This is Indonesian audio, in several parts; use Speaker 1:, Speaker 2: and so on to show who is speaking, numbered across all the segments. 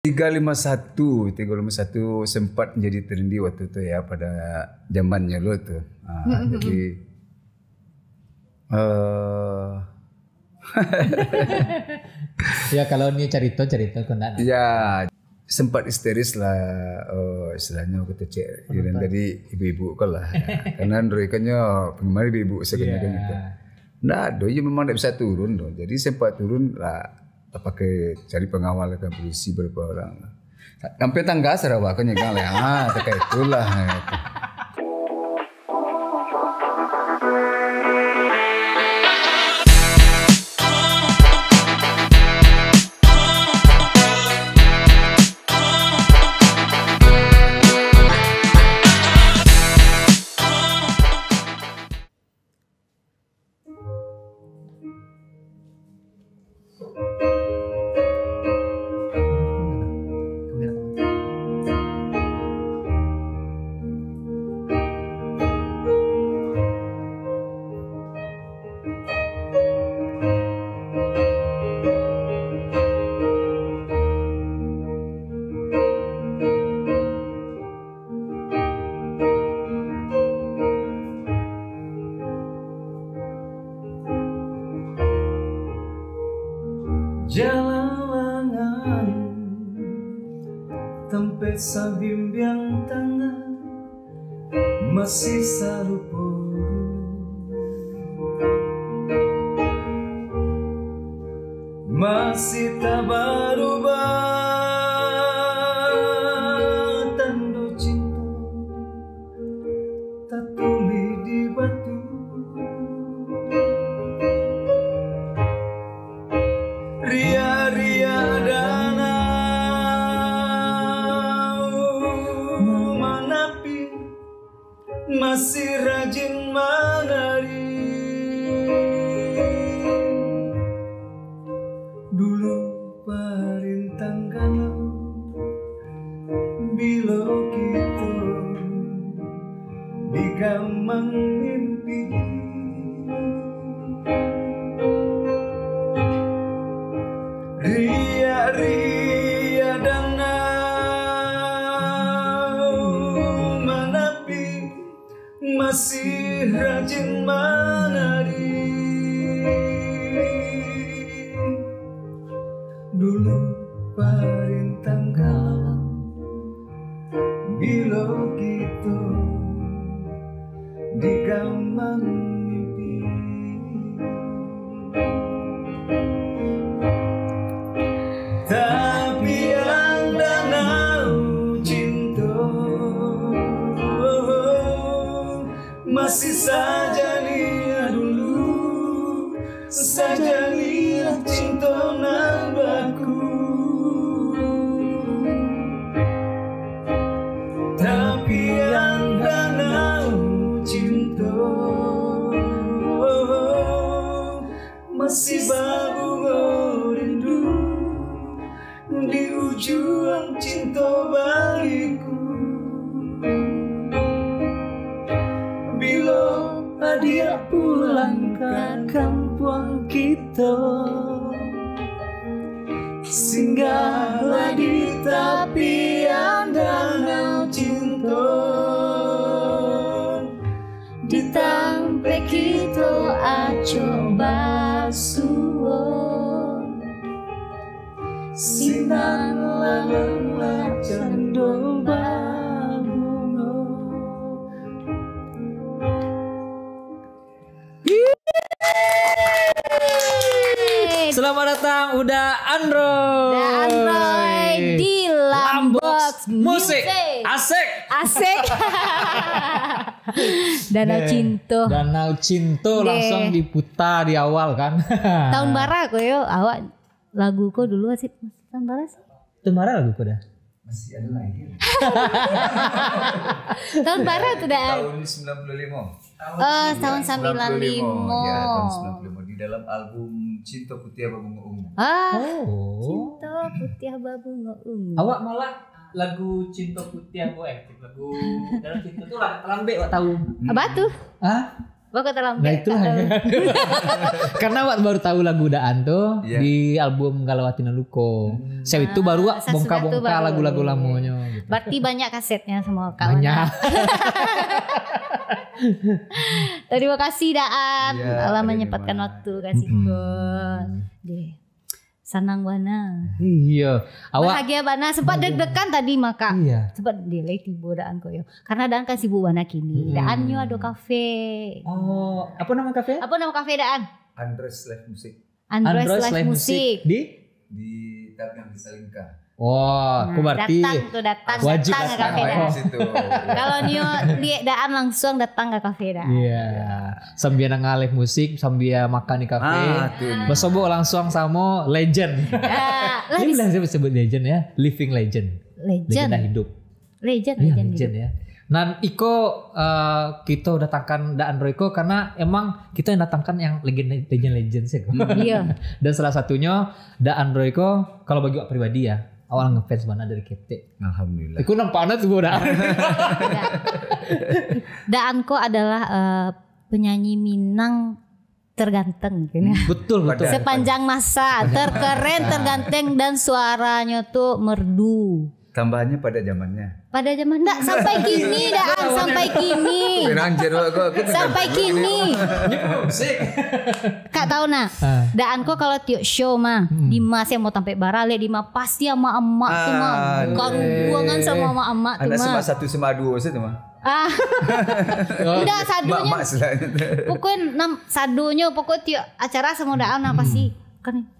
Speaker 1: 351 sempat menjadi trendy waktu itu ya pada zamannya lo tuh. Jadi
Speaker 2: ya kalau ini cerita kena.
Speaker 1: ya sempat histeris lah istilahnya kita cek. Dan tadi ibu-ibu kan lah. Karena Android penggemar ibu-ibu sebenarnya kan gitu. Nah, doi memang tidak bisa turun dong. Jadi sempat turun lah, pakai cari pengawal kan polisi beberapa orang. Sampai tangga Sarawak kan nyegang lah. Terkait itulah. Gitu.
Speaker 3: Jalanan tempat sabimbiang tangan masih sarupo masih tak berubah tanda cinta tak tulis di batu. Ria-ria danau menepi masih rajin menari. Dulu perintang galau bila kita di gamang mimpi. Ria-ria danau menepi masih rajin menari. Dulu perintang galau bila kita di gamang mimpi. Tapi yang danau cinta masih saja dia dulu, saja dia cinta nambahku. Tapi yang danau cinta masih berbunga rindu di ujung cinta bagiku. Bila dia pulang ke kampung kita, singgahlah di tepian danau cinta. Di tempat kita coba suwon sinan lalang cendol babungo.
Speaker 2: Selamat datang udah Android
Speaker 4: di Lambox
Speaker 2: Musik. Asik.
Speaker 4: Danau Cinta.
Speaker 2: Danau Cinta langsung diputar di awal kan.
Speaker 4: Tahun bara kok yo awak lagu kok dulu sih tahun bara sih.
Speaker 2: Tahun bara lagu kok dah.
Speaker 1: Masih ada lagi.
Speaker 4: Tahun bara tuh dah.
Speaker 1: Tahun 95.
Speaker 4: Tahun 95.
Speaker 1: Ya, tahun 95 di dalam album Cinta Putih Babunga Ungu.
Speaker 4: Cinta Putih Babunga Ungu.
Speaker 2: Awak malah lagu Cinta Putih aku lagu dalam cinta tuh lambe wak tahu.
Speaker 4: Apa tuh? Bapak terlambat.
Speaker 2: Nah itulah. Karena Wak baru tahu lagu Daan tuh di album Galawati Naluko. Saya itu baru Wak bongkar-bongkar lagu-lagu lamanya. Gitu.
Speaker 4: Berarti banyak kasetnya semua kawan.
Speaker 2: Banyak.
Speaker 4: Terima kasih Daan. Allah menyempatkan
Speaker 1: terima.
Speaker 4: waktu kasih kau. Deh. Sanang Bana.
Speaker 2: Iya. Awak.
Speaker 4: Bahagia Bana. Sempat deg-degan tadi maka.
Speaker 2: Iya.
Speaker 4: Sempat delay tiba Daan koyo. Karena Daan kan sibuk Bana kini. Daan nyo ada kafe.
Speaker 2: Oh, apa nama kafe?
Speaker 4: Apa nama kafe Daan?
Speaker 1: Andres Live Music
Speaker 4: Android Live Music.
Speaker 2: Di?
Speaker 1: di Dagang di Salingka.
Speaker 2: Oh, aku berarti
Speaker 4: datang
Speaker 2: wajib
Speaker 4: datang ke
Speaker 2: datang
Speaker 4: kafe
Speaker 2: lah.
Speaker 4: Daan.
Speaker 1: Di situ.
Speaker 4: Kalau nyo lihat Daan langsung datang ke kafe Daan.
Speaker 2: Iya. Sambil ngalih musik, sambil makan di kafe.
Speaker 1: tuh.
Speaker 2: Bersobok langsung sama legend.
Speaker 4: Lah,
Speaker 2: Ini bilang saya sebut legend ya, living legend. Legenda
Speaker 4: legend.
Speaker 2: hidup.
Speaker 4: Legend,
Speaker 2: Iya,
Speaker 4: legend.
Speaker 2: legend ya. Nah, Iko kita datangkan Daan Royko karena emang kita yang datangkan yang legend sih.
Speaker 4: Iya.
Speaker 2: Dan salah satunya Daan Royko kalau bagi Wak pribadi ya, awal ngefans mana dari KT.
Speaker 1: Alhamdulillah.
Speaker 2: Iku nampaknya tuh Daan.
Speaker 4: Daanko adalah penyanyi Minang terganteng gini.
Speaker 2: Betul.
Speaker 4: Sepanjang masa terkeren, terganteng dan suaranya tuh merdu.
Speaker 1: Tambahannya pada zamannya.
Speaker 4: Pada zaman enggak sampai kini Daan sampai kini.
Speaker 1: Ranger aku
Speaker 4: Sampai kini. Kak tahu nah, Daan kok kalau tiup show mah Dimas yang mau tampil barale Dimas pasti sama emak tuh mah. Bukan hubungan sama emak tuh
Speaker 1: Anak
Speaker 4: mah.
Speaker 1: SMA 1 SMA 2 saja mah.
Speaker 4: Udah sadunya.
Speaker 1: Mak istilahnya.
Speaker 4: Pokoknya sadunya pokoknya tiup acara sama Daan apa sih? Kan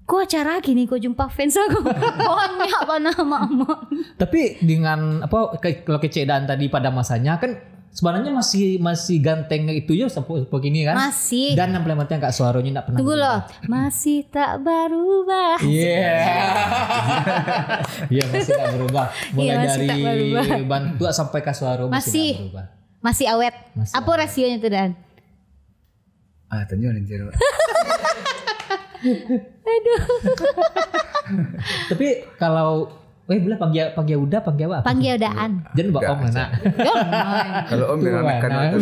Speaker 4: kok acara gini kok jumpa fans aku. Pokoknya apa nama emak.
Speaker 2: Tapi dengan apa kalau kece Daan tadi pada masanya kan sebenarnya masih ganteng itu ya seperti ini kan.
Speaker 4: Masih.
Speaker 2: Dan yang paling penting Kak suaranya enggak pernah.
Speaker 4: Tunggu loh.
Speaker 2: berubah.
Speaker 4: Masih tak berubah.
Speaker 2: Iya. Iya masih tak berubah. Mulai
Speaker 4: Iya, masih
Speaker 2: dari
Speaker 4: tak berubah.
Speaker 2: bantua sampai ke suara masih
Speaker 4: Masih.
Speaker 2: tak berubah.
Speaker 4: Masih awet.
Speaker 2: Masih
Speaker 4: Apa rasionya tuh Dan?
Speaker 1: Tanya Ranger.
Speaker 2: Tapi kalau bilang pagi udah pagi apa?
Speaker 4: Panggil Daan.
Speaker 2: Jangan bawa om nak.
Speaker 1: Kalau Om yang
Speaker 2: Tuan,
Speaker 1: anak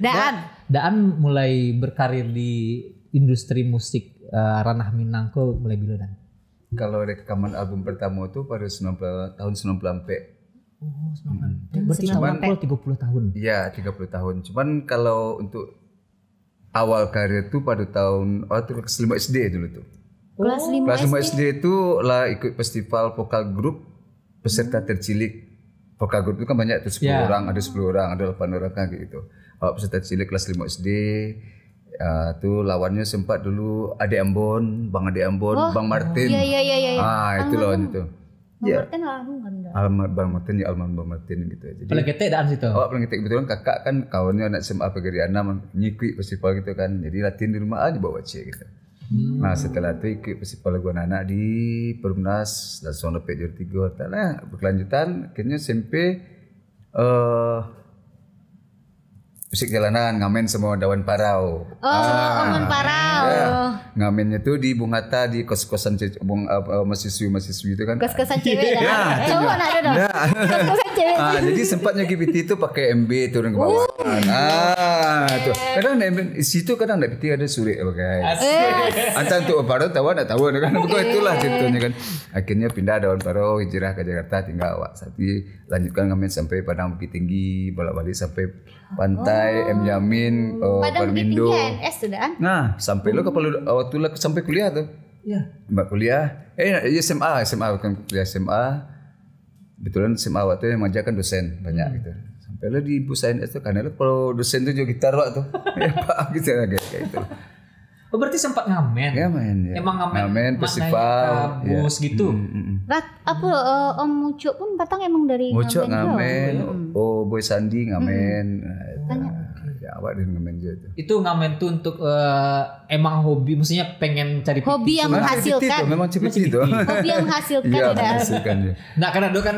Speaker 4: Daan.
Speaker 2: Daan mulai berkarir di industri musik ranah Minang kok mulai bila Dan?
Speaker 1: kalau rekaman album pertama itu pada tahun 90 sampai.
Speaker 2: Oh, 90. Berarti
Speaker 1: Cuman-
Speaker 2: 30 tahun.
Speaker 1: Iya 30 tahun. Cuman kalau untuk awal karir itu pada tahun kelas 5 SD dulu tuh.
Speaker 4: Kelas 5
Speaker 1: Kelas 5
Speaker 4: SD.
Speaker 1: SD itu lah ikut festival vokal grup peserta tercilik. Vokal grup itu kan banyak tuh 10 orang, ada 10 orang, ada 8 orang kan gitu. Peserta tercilik kelas 5 SD. Tuh lawannya sempat dulu Ade Ambon, Bang Ade Ambon, Bang Martin.
Speaker 4: Iya.
Speaker 1: Itu lawan itu. Iya.
Speaker 4: Martin almarhum kan dah.
Speaker 1: Bang Martin ya almarhum Bang Martin gitu. Jadi
Speaker 2: Paling kete Daan situ.
Speaker 1: paling kebetulan kakak kan kawannya anak SMA Pegariana nyikui festival gitu kan. Jadi latihan di rumah aja bawa cek gitu. Nah setelah itu ikut festival lagu anak di Perumnas dan Sono Pejur 3 lah berkelanjutan akhirnya SMP musik jalanan ngamen semua Dawan Parau.
Speaker 4: Omen Parau.
Speaker 1: Ya, ngamennya tuh di Bung Hatta di kos-kosan mahasiswi itu kan.
Speaker 4: Kos-kosan cewek Daan. Coba nak ada dong. Kos-kosan cewek.
Speaker 1: Jadi sempatnya GPT itu pakai MB turun ke bawah. Tuh. Kadang di situ kadang GPT ada sulit pakai. Antar untuk Parau tahu enggak tahu kan. Betul itulah ceritanya kan. Akhirnya pindah Dawan Parau hijrah ke Jakarta tinggal awak. Tapi lanjutkan ngamen sampai Padang Bukit Tinggi, bolak-balik sampai pantai M Yamin,
Speaker 4: Padang Bukit
Speaker 1: Parmindo.
Speaker 4: Tinggi NS tuh Daan.
Speaker 1: Nah, sampai lo waktu lo sampai kuliah tuh.
Speaker 2: Iya.
Speaker 1: Mbak kuliah, SMA bukan kuliah SMA. Betulan SMA waktu yang mengajarkan dosen banyak gitu. Sampai lo di Ibu Sains itu karena lo kalau dosen tuh juga gitar waktu. Ya Pak gitu kayak gitu.
Speaker 2: Oh berarti sempat ngamen.
Speaker 1: Ya main ya.
Speaker 2: Emang ngamen
Speaker 1: Ngamen festival.
Speaker 2: bus gitu.
Speaker 4: Apa Om Mucuk pun Batang emang dari
Speaker 1: Mucuk ngamen,
Speaker 4: juga.
Speaker 1: Boy Sandi ngamen. Ya awak dia ngamen juga tuh.
Speaker 2: Itu ngamen tuh untuk emang hobi, maksudnya pengen cari
Speaker 4: Hobi yang menghasilkan.
Speaker 1: Memang seperti itu.
Speaker 4: Hobi yang menghasilkan
Speaker 1: Iya,
Speaker 4: ya Daan.
Speaker 1: menghasilkan ya.
Speaker 2: Nah karena dulu kan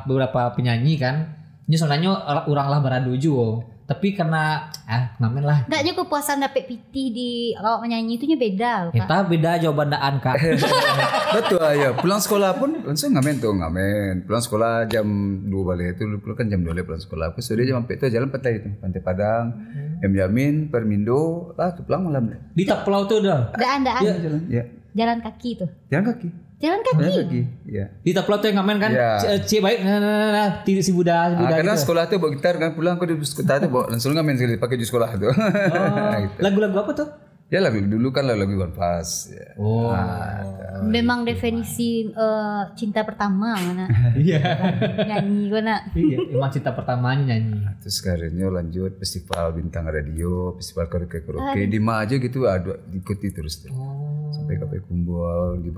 Speaker 2: beberapa penyanyi kan, ini sebenarnya orang lah beradu juga. Tapi karena ngamen lah.
Speaker 4: Enggaknya kepuasan dapet pitih di awak menyanyi itunya beda loh, Kak.
Speaker 2: Kita beda jawaban daan Kak.
Speaker 1: Betul ya. Pulang sekolah pun langsung ngamen. Pulang sekolah jam 2 balik itu dulu kan jam 2 pulang sekolah. Aku sudah jam 4 itu jalan pantai itu, Pantai Padang, Jamin, Permindo, lah pulang malam.
Speaker 2: Di Taplau tuh udah.
Speaker 4: Daan.
Speaker 1: Iya, jalan. Ya.
Speaker 4: Jalan kaki tuh.
Speaker 1: Jalan kaki.
Speaker 4: Jalan kaki.
Speaker 1: Ya.
Speaker 2: Di Taplau tuh yang ngamen kan.
Speaker 1: Ya.
Speaker 2: Cik baik tidak si Buddha
Speaker 1: Karena
Speaker 2: gitu.
Speaker 1: sekolah tuh bawa gitar kan pulang aku di sekolah tuh bawa langsung ngamen sekali pakai di sekolah tuh. Gitu.
Speaker 2: Lagu-lagu apa tuh?
Speaker 1: Ya lagu dulu kan lagu One Pass. Ya.
Speaker 2: Oh.
Speaker 4: Memang definisi cinta pertama mana?
Speaker 2: Iya.
Speaker 4: Nyanyi gue nak.
Speaker 2: Iya, emang cinta pertamanya nyanyi.
Speaker 1: Terus karirnya lanjut festival bintang radio, festival karaoke di Maja gitu ikuti terus tuh. Sampai KP Kumbul di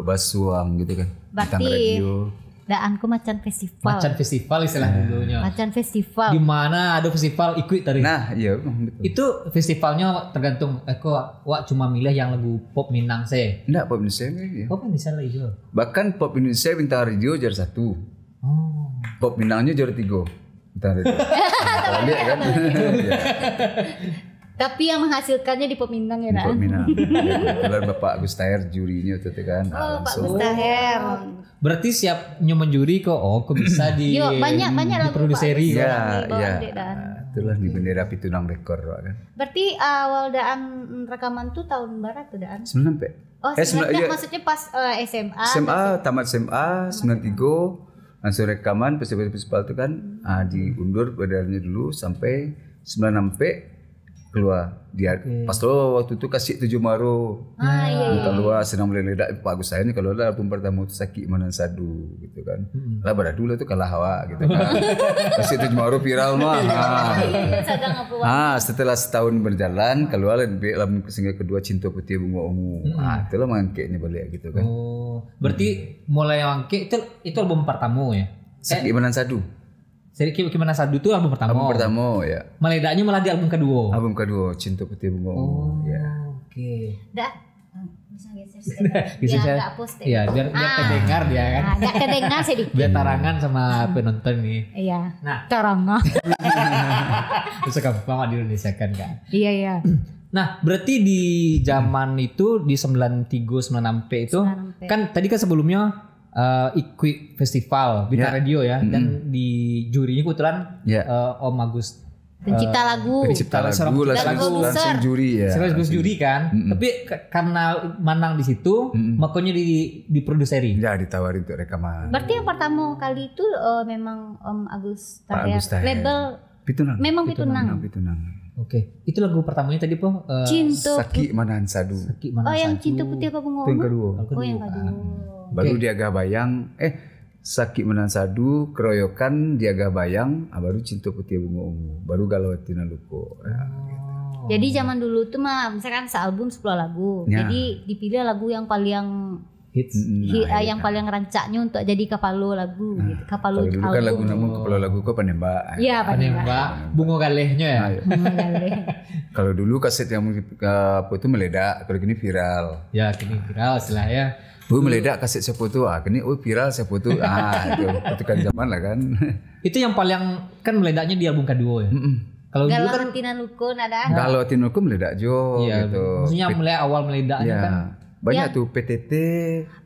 Speaker 1: Basuang gitu kan. Bintang
Speaker 4: Berarti
Speaker 1: radio.
Speaker 4: daanku macan festival.
Speaker 2: Macan festival istilah dulunya.
Speaker 4: Macan festival.
Speaker 2: Di mana ada festival ikut tadi.
Speaker 1: Nah, iya betul.
Speaker 2: Itu festivalnya tergantung kok wak cuma milih yang lagu pop Minang saya.
Speaker 1: Enggak pop Indonesia ya.
Speaker 2: Pop bisa lah itu.
Speaker 1: Bahkan pop Indonesia bintang radio juara 1.
Speaker 2: Oh.
Speaker 1: Pop Minangnya juara 3. Bintang radio. Lihat kan. Ya.
Speaker 4: Tapi yang menghasilkannya di Peminang ya,
Speaker 1: Pop
Speaker 4: Daan.
Speaker 1: Minang. Kebetulan Bapak Agus Taher jurinya itu kan.
Speaker 4: Oh, Pak
Speaker 1: langsung.
Speaker 4: Gustaher.
Speaker 2: Berarti siap menjuri kok. Oh, kok bisa di
Speaker 4: Yo, banyak lagu
Speaker 2: produseri.
Speaker 4: Pak
Speaker 1: Ya,
Speaker 4: Gustaher bawa
Speaker 1: ya.
Speaker 4: Dek Daan.
Speaker 1: Itulah di bendera Pitunang Rekor kan.
Speaker 4: Berarti awal Daan rekaman tuh tahun barat tuh Daan.
Speaker 1: 96 Pak.
Speaker 4: Oh, sebenarnya maksudnya pas SMA.
Speaker 1: SMA, tamat SMA 93 langsung rekaman festival-festival itu kan diundur badannya dulu sampai 96 keluar dia pas lo waktu itu kasih 7 Maru
Speaker 4: Iya.
Speaker 1: keluar senang meledak Pak Agus saya ini kalau ada album pertama itu Sakit Manan Sadu gitu kan lah pada dulu tuh kalah hawa gitu kan kasih 7 Maru viral mah
Speaker 4: Sadang apa?
Speaker 1: setelah setahun berjalan keluar album single kedua Cinta Putih Bunga Ungu itulah mangkeknya balik gitu kan.
Speaker 2: Oh, berarti mulai mangke itu album pertama ya.
Speaker 1: Sakit Manan Sadu
Speaker 2: Seri Gimana Sadu itu album pertama.
Speaker 1: album pertama ya.
Speaker 2: Meledaknya malah di album kedua.
Speaker 1: Album kedua Cinta Putih Bunga Ungu ya.
Speaker 2: Oke.
Speaker 4: Dah. Bisa geser sedikit.
Speaker 2: Bisa
Speaker 4: Biar
Speaker 2: saya.
Speaker 4: enggak post deh.
Speaker 2: Iya, biar terdengar dia kan.
Speaker 4: Enggak kedengar sedikit.
Speaker 2: Biar tarangan sama penonton nih.
Speaker 4: Iya.
Speaker 2: Nah.
Speaker 4: Taranga.
Speaker 2: Bisa gampang di Indonesia kan Kak.
Speaker 4: Iya.
Speaker 2: Nah, berarti di zaman itu di 93 96 itu
Speaker 4: 96.
Speaker 2: kan tadi kan sebelumnya ikut festival Bintang Radio ya dan di jurinya kebetulan Om Agus
Speaker 4: Pencipta lagu.
Speaker 1: Pencipta lagu langsung juri ya.
Speaker 2: Sekaligus juri kan. Tapi karena menang di situ, makanya diproduseri.
Speaker 1: Ya ditawarin untuk rekaman.
Speaker 4: Berarti yang pertama kali itu memang Om Agus
Speaker 1: Pak
Speaker 4: Taher.
Speaker 1: Agus Taher.
Speaker 4: Label
Speaker 1: Pitunang.
Speaker 4: memang Pitunang.
Speaker 2: Oke, itu lagu pertamanya tadi po.
Speaker 4: Cinta.
Speaker 1: Sakit Manan Sadu.
Speaker 4: Oh, yang Cinta Putih apa Bunga
Speaker 1: Itu yang
Speaker 4: Ungu?
Speaker 1: kedua.
Speaker 4: Oh, yang kedua.
Speaker 1: Baru Diaga Bayang. Sakit Manan Sadu, Keroyokan, Diaga Bayang, baru Cinta Putih Bunga Ungu, baru Galau Tina Luko. Ya, gitu.
Speaker 4: Jadi zaman dulu tuh mah misalkan sealbum 10 lagu.
Speaker 1: Ya.
Speaker 4: Jadi dipilih lagu yang paling
Speaker 2: Hits.
Speaker 4: yang paling rancaknya untuk jadi kapalo lagu gitu. Kapalo
Speaker 1: Kalau dulu kan lagu namun kepala lagu kok Panembak.
Speaker 4: Iya,
Speaker 2: Panembak, bunga galehnya ya.
Speaker 1: Kalau dulu kaset yang apa itu meledak, kalau gini viral.
Speaker 2: Ya, kini viral setelah ya.
Speaker 1: Meledak kaset siapa tuh? Kini viral siapa tuh? Itu kan zaman lah kan.
Speaker 2: Itu yang paling kan meledaknya di album kedua ya. Kalau dulu
Speaker 4: Galau
Speaker 2: kan
Speaker 4: Tina Luko ada.
Speaker 1: Kalau Tinuku meledak jo
Speaker 2: iya,
Speaker 1: gitu.
Speaker 2: maksudnya mulai awal meledaknya
Speaker 1: Ya.
Speaker 2: kan.
Speaker 1: Banyak tuh PTT.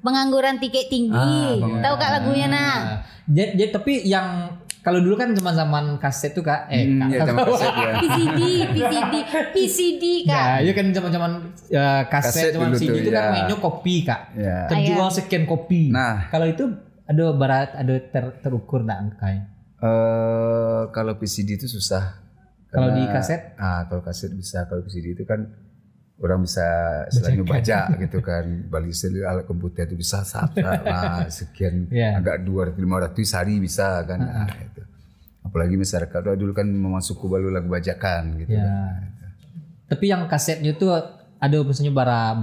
Speaker 4: Pengangguran tiket tinggi. Tahu Kak lagunya nah?
Speaker 2: Jadi tapi yang kalau dulu kan zaman kaset tuh Kak,
Speaker 1: Ya, zaman kaset ya.
Speaker 4: PCD Kak.
Speaker 2: Nah, iya kan zaman-zaman kaset zaman
Speaker 1: dulu
Speaker 2: CD
Speaker 1: tuh,
Speaker 2: itu kan
Speaker 1: ya.
Speaker 2: mainnya kopi Kak.
Speaker 1: Ya.
Speaker 2: Terjual sekian kopi.
Speaker 1: Nah.
Speaker 2: Kalau itu ada terukur enggak angkanya?
Speaker 1: Kalau PCD itu susah.
Speaker 2: Kalau
Speaker 1: Karena-
Speaker 2: di kaset?
Speaker 1: Kalau kaset bisa. Kalau PCD itu kan orang bisa selain baca gitu kan. Balik alat komputer itu bisa sekian
Speaker 2: Yeah.
Speaker 1: agak 200-500 hari bisa kan. Nah, itu. Apalagi masyarakat dulu kan memang suku balu lagu bajakan gitu
Speaker 2: Ya.
Speaker 1: kan.
Speaker 2: Tapi yang kasetnya itu Ada misalnya bara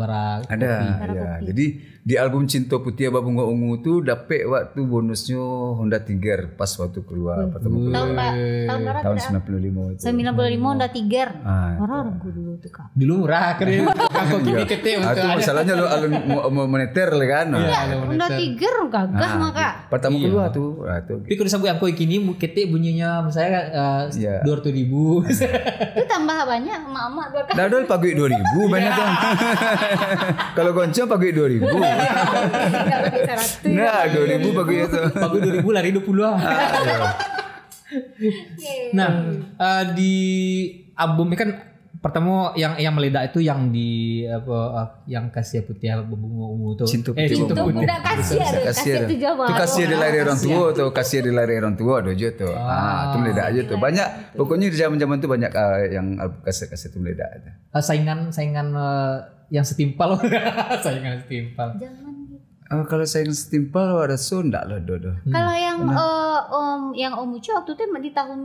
Speaker 1: Ada ya. Jadi di album Cinta Putih Aba Bunga Ungu tuh dapet waktu bonusnya Honda Tiger pas waktu keluar pertama kali.
Speaker 4: Tahun berapa?
Speaker 1: Tahun 95 itu.
Speaker 4: 95 Honda Tiger.
Speaker 1: Ah,
Speaker 4: Orang gue dulu tuh Kak.
Speaker 2: Dulu murah keren. Aku kini ketik
Speaker 1: Itu masalahnya lo alun mau moneter lah kan.
Speaker 4: Honda Tiger gagah maka.
Speaker 1: Pertama keluar tuh. Tuh.
Speaker 2: Tapi kalau disebut aku kini ketik bunyinya misalnya 200.000.
Speaker 4: Itu tambah banyak emak-emak dua kali.
Speaker 1: Dadol pagi 2000 banyak kan. Kalau gonceng pagi 2000. Nah, 2000 pagi itu.
Speaker 2: Pagi 2000 lari 20 lah. Nah, di album ini kan pertama yang meledak itu yang di yang Kasih Putih Bunga Ungu tuh.
Speaker 1: Cinta Putih
Speaker 2: Cinta
Speaker 1: Bunga
Speaker 2: Putih.
Speaker 4: Udah kasih itu jawab.
Speaker 1: Itu kasih di lari orang tua tuh, kasih di lari orang tua dojo tuh. Itu meledak aja tuh. Banyak pokoknya di zaman-zaman tuh banyak yang kaset-kaset itu meledak aja.
Speaker 2: Saingan yang setimpal. Saingan setimpal.
Speaker 1: Kalau saingan setimpal ada Sunda lah dodo.
Speaker 4: Kalau yang Om Ucu waktu itu di tahun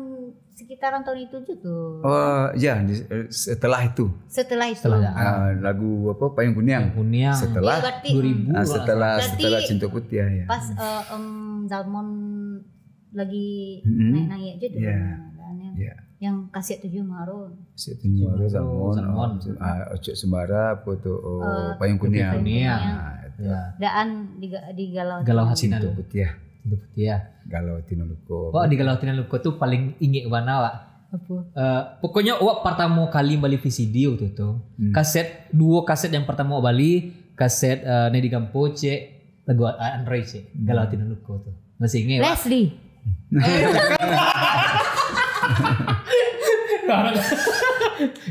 Speaker 4: sekitaran tahun itu tuh.
Speaker 1: Oh ya, setelah itu.
Speaker 4: Setelah itu.
Speaker 1: Lagu apa Payung Kuniang. Setelah
Speaker 4: Ya,
Speaker 2: 2000.
Speaker 1: Setelah Cinta Putih ya.
Speaker 4: Pas Zalmon lagi naik-naik aja tuh.
Speaker 1: Iya.
Speaker 4: Yang Kasih 7 Marun.
Speaker 1: Kasih 7 Marun Zalmon. Ocok Sembara apa tuh Payung Kuniang.
Speaker 2: Ya.
Speaker 4: Daan di Galau
Speaker 2: Hati
Speaker 1: Cinta Putih ya.
Speaker 2: Cinta Putih ya.
Speaker 1: Galau Tinaluko.
Speaker 2: Di Galau Tinaluko tuh paling inget mana Wak? Pokoknya Wak pertama kali beli VCD waktu itu. Dua kaset yang pertama bali, kaset Nedi Gampoce, lagu Android sih. Galau Tinaluko tuh. Masih inget Wak?
Speaker 4: Leslie.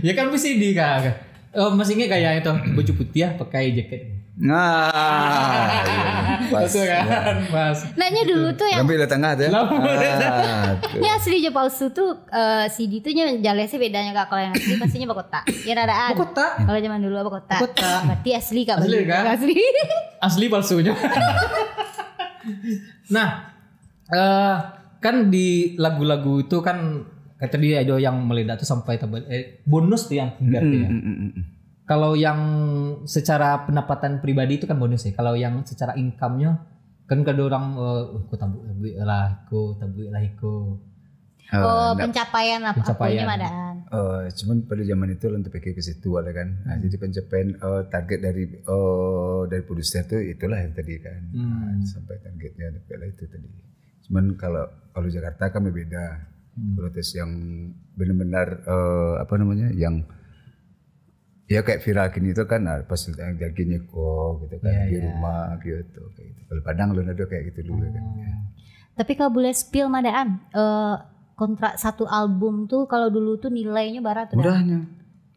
Speaker 2: Ya kan VCD Kak. Masih inget kayak itu baju putih ya pakai jaket.
Speaker 1: Pas
Speaker 2: kan, pas.
Speaker 1: Nanya
Speaker 4: dulu tuh yang
Speaker 1: ngambil tengah tuh.
Speaker 4: Ya asli aja palsu tuh CD tuh jalesnya bedanya Kak. Kalau yang asli pastinya bakotak. Ya radaan.
Speaker 2: Bakotak.
Speaker 4: Kalau zaman dulu bakotak. Berarti asli Kak.
Speaker 2: Asli kan? Asli palsunya. Nah, kan di lagu-lagu itu kan kayak tadi ada yang meledak tuh sampai bonus tuh yang Tiger tuh ya. Kalau yang secara pendapatan pribadi itu kan bonus ya. Kalau yang secara income-nya kan kada orang aku tabuik lah,
Speaker 4: pencapaian apa
Speaker 2: pencapaian.
Speaker 4: Madaan.
Speaker 1: Cuman pada zaman itu untuk pikir ke situ ada kan. Jadi pencapaian target dari produser itu itulah yang tadi kan. Sampai targetnya lah itu tadi. Cuman kalau Jakarta kan berbeda. Kalau tes yang benar-benar yang ya kayak viral gini itu kan pas lagi nyeko gitu kan di rumah gitu kayak gitu. Kalau Padang lu ada kayak gitu dulu kan. Ya.
Speaker 4: Tapi kalau boleh spill Madaan, kontrak satu album tuh kalau dulu tuh nilainya barat tuh.
Speaker 1: Murahnya.